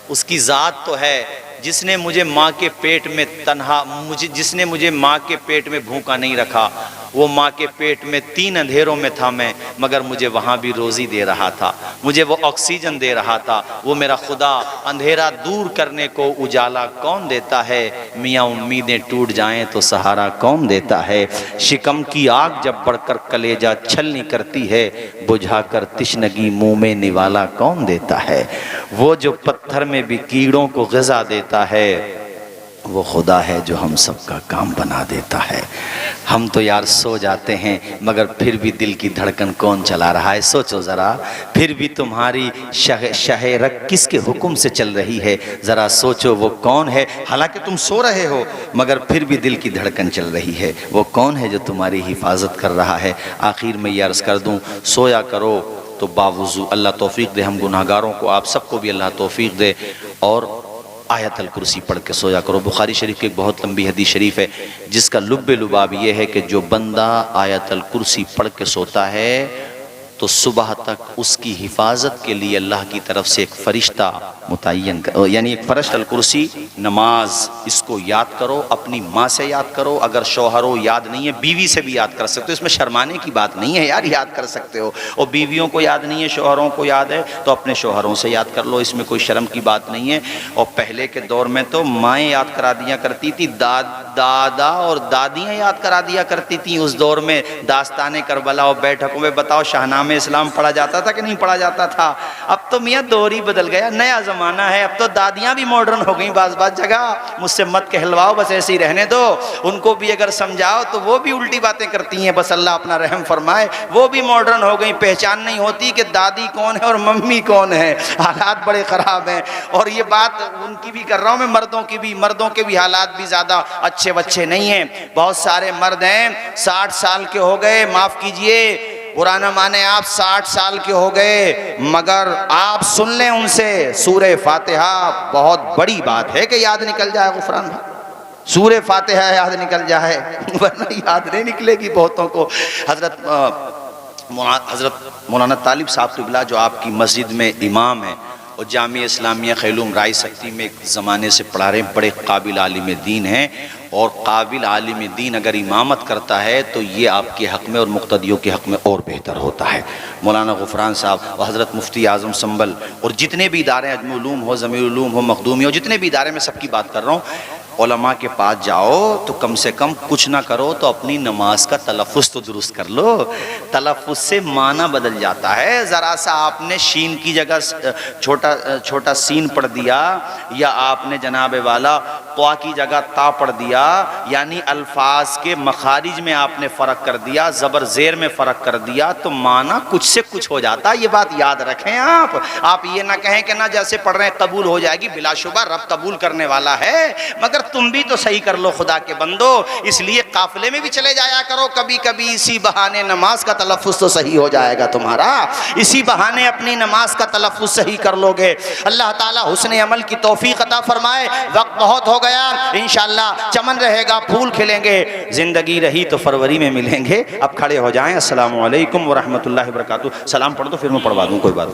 उसकी ज़ात तो है, जिसने मुझे माँ के पेट में तन्हा, जिसने मुझे माँ के पेट में भूखा नहीं रखा। वो माँ के पेट में 3 अंधेरों में था मैं, मगर मुझे वहाँ भी रोज़ी दे रहा था, मुझे वो ऑक्सीजन दे रहा था। वो मेरा खुदा अंधेरा दूर करने को उजाला कौन देता है, मियाँ उम्मीदें टूट जाएं तो सहारा कौन देता है। शिकम की आग जब बढ़कर कलेजा छलनी करती है, बुझाकर तिश्नगी मुँह में निवाला कौन देता है। वो जो पत्थर में भी कीड़ों को ग़िज़ा देता है, वो खुदा है जो हम सब का काम बना देता है। हम तो यार सो जाते हैं, मगर फिर भी दिल की धड़कन कौन चला रहा है। सोचो ज़रा, फिर भी तुम्हारी शहरक किसके हुक्म से चल रही है, ज़रा सोचो वो कौन है। हालांकि तुम सो रहे हो, मगर फिर भी दिल की धड़कन चल रही है। वो कौन है जो तुम्हारी हिफाजत कर रहा है। आखिर में ये अर्ज़ कर दूँ, सोया करो तो बावुज़ू, अल्लाह तौफ़ीक़ दे हम गुनाहगारों को, आप सबको भी अल्लाह तौफ़ीक़ दे। और आयतल कुर्सी पढ़ के सोया करो। बुखारी शरीफ की एक बहुत लंबी हदीस शरीफ है, जिसका लुब्बे लुबाब ये है कि जो बंदा आयतल कुर्सी पढ़ के सोता है, तो सुबह तक उसकी हिफाजत के लिए अल्लाह की तरफ से एक फ़रिश्ता मुतय्यन यानी एक फ़र्श अल कुर्सी नमाज, इसको याद करो, अपनी माँ से याद करो, अगर शौहर हो याद नहीं है बीवी से भी याद कर सकते हो, इसमें शर्माने की बात नहीं है यार, याद कर सकते हो। और बीवियों को याद नहीं है शौहरों को याद है तो अपने शौहरों से याद कर लो, इसमें कोई शर्म की बात नहीं है। और पहले के दौर में तो माएँ याद करा दिया करती थी, दादा और दादियाँ याद करा दिया करती थी उस दौर में। दास्ताने करबला और बैठकों में बताओ शाहनामे इस्लाम पढ़ा जाता था कि नहीं पढ़ा जाता था? अब तो मियाँ दौर ही बदल गया, नया ज़माना है, अब तो दादियाँ भी मॉडर्न हो गई बाज़ जगह। मुझसे मत कहलवाओ, बस ऐसे ही रहने दो। उनको भी अगर समझाओ तो वो भी उल्टी बातें करती हैं, बस अल्लाह अपना रहम फरमाए। वो भी मॉडर्न हो गई, पहचान नहीं होती कि दादी कौन है और मम्मी कौन है। हालात बड़े ख़राब हैं। और ये बात उनकी भी कर रहा हूँ मैं, मर्दों के भी हालात भी ज़्यादा अच्छे बच्चे नहीं हैं। बहुत सारे मर्द हैं 60 साल के हो गए, माफ़ कीजिए पुराना माने आप 60 साल के हो गए, मगर आप सुन लें उनसे सूरह फातिहा, बहुत बड़ी बात है कि याद निकल जाए गुफरान भाई, सूरह फातिहा याद निकल जाए, वरना याद नहीं निकलेगी बहुतों को। हज़रत मौलाना तालिब साहब क़िबला जो आपकी मस्जिद में इमाम हैं और जामिया इस्लामिया खैलूम राय सकती में एक ज़माने से पढ़ा रहे हैं, बड़े काबिल आलिम दीन हैं। और काबिल आलिम दीन अगर इमामत करता है तो ये आपके हक़ में और मुक़्तदियों के हक़ में और बेहतर होता है। मौलाना गुफ़रान साहब और हज़रत मुफ्ती आज़म संबल और जितने भी इदारे, अजमे उलूम हो, ज़मीर उलूम हो, मखदूमी हो, जितने भी इदारे में सबकी बात कर रहा हूँ, उलमा के पास जाओ तो कम से कम कुछ ना करो तो अपनी नमाज का तलफ़ुज़ तो दुरुस्त कर लो। तलफ़ुज़ से माना बदल जाता है। ज़रा सा आपने शीन की जगह छोटा सीन पढ़ दिया, या आपने जनाब वाला क़्वा की जगह ता पढ़ दिया, यानी अल्फाज के मखारिज में आपने फ़र्क कर दिया, ज़बर ज़ेर में फ़र्क कर दिया, तो माना कुछ से कुछ हो जाता है। ये बात याद रखें आप ये ना कहें कि ना जैसे पढ़ रहे हैं कबूल हो जाएगी, बिलाशुबा रब कबूल करने वाला है, मगर तुम भी तो सही कर लो खुदा के बंदो। इसलिए काफिले में भी चले जाया करो कभी कभी, इसी बहाने नमाज का तलफ़ुज़ तो सही हो जाएगा तुम्हारा, इसी बहाने अपनी नमाज का तलफ़ुज़ सही कर लोगे। अल्लाह ताला हुस्न अमल की तौफीक अता फरमाए। वक्त बहुत हो गया, इंशाअल्लाह चमन रहेगा, फूल खिलेंगे, ज़िंदगी रही तो फरवरी में मिलेंगे। अब खड़े हो जाएं। अस्सलामु अलैकुम व रहमतुल्लाहि व बरकातुहू। सलाम पढ़ दो फिर मैं पढ़वा दूँ, कोई बात।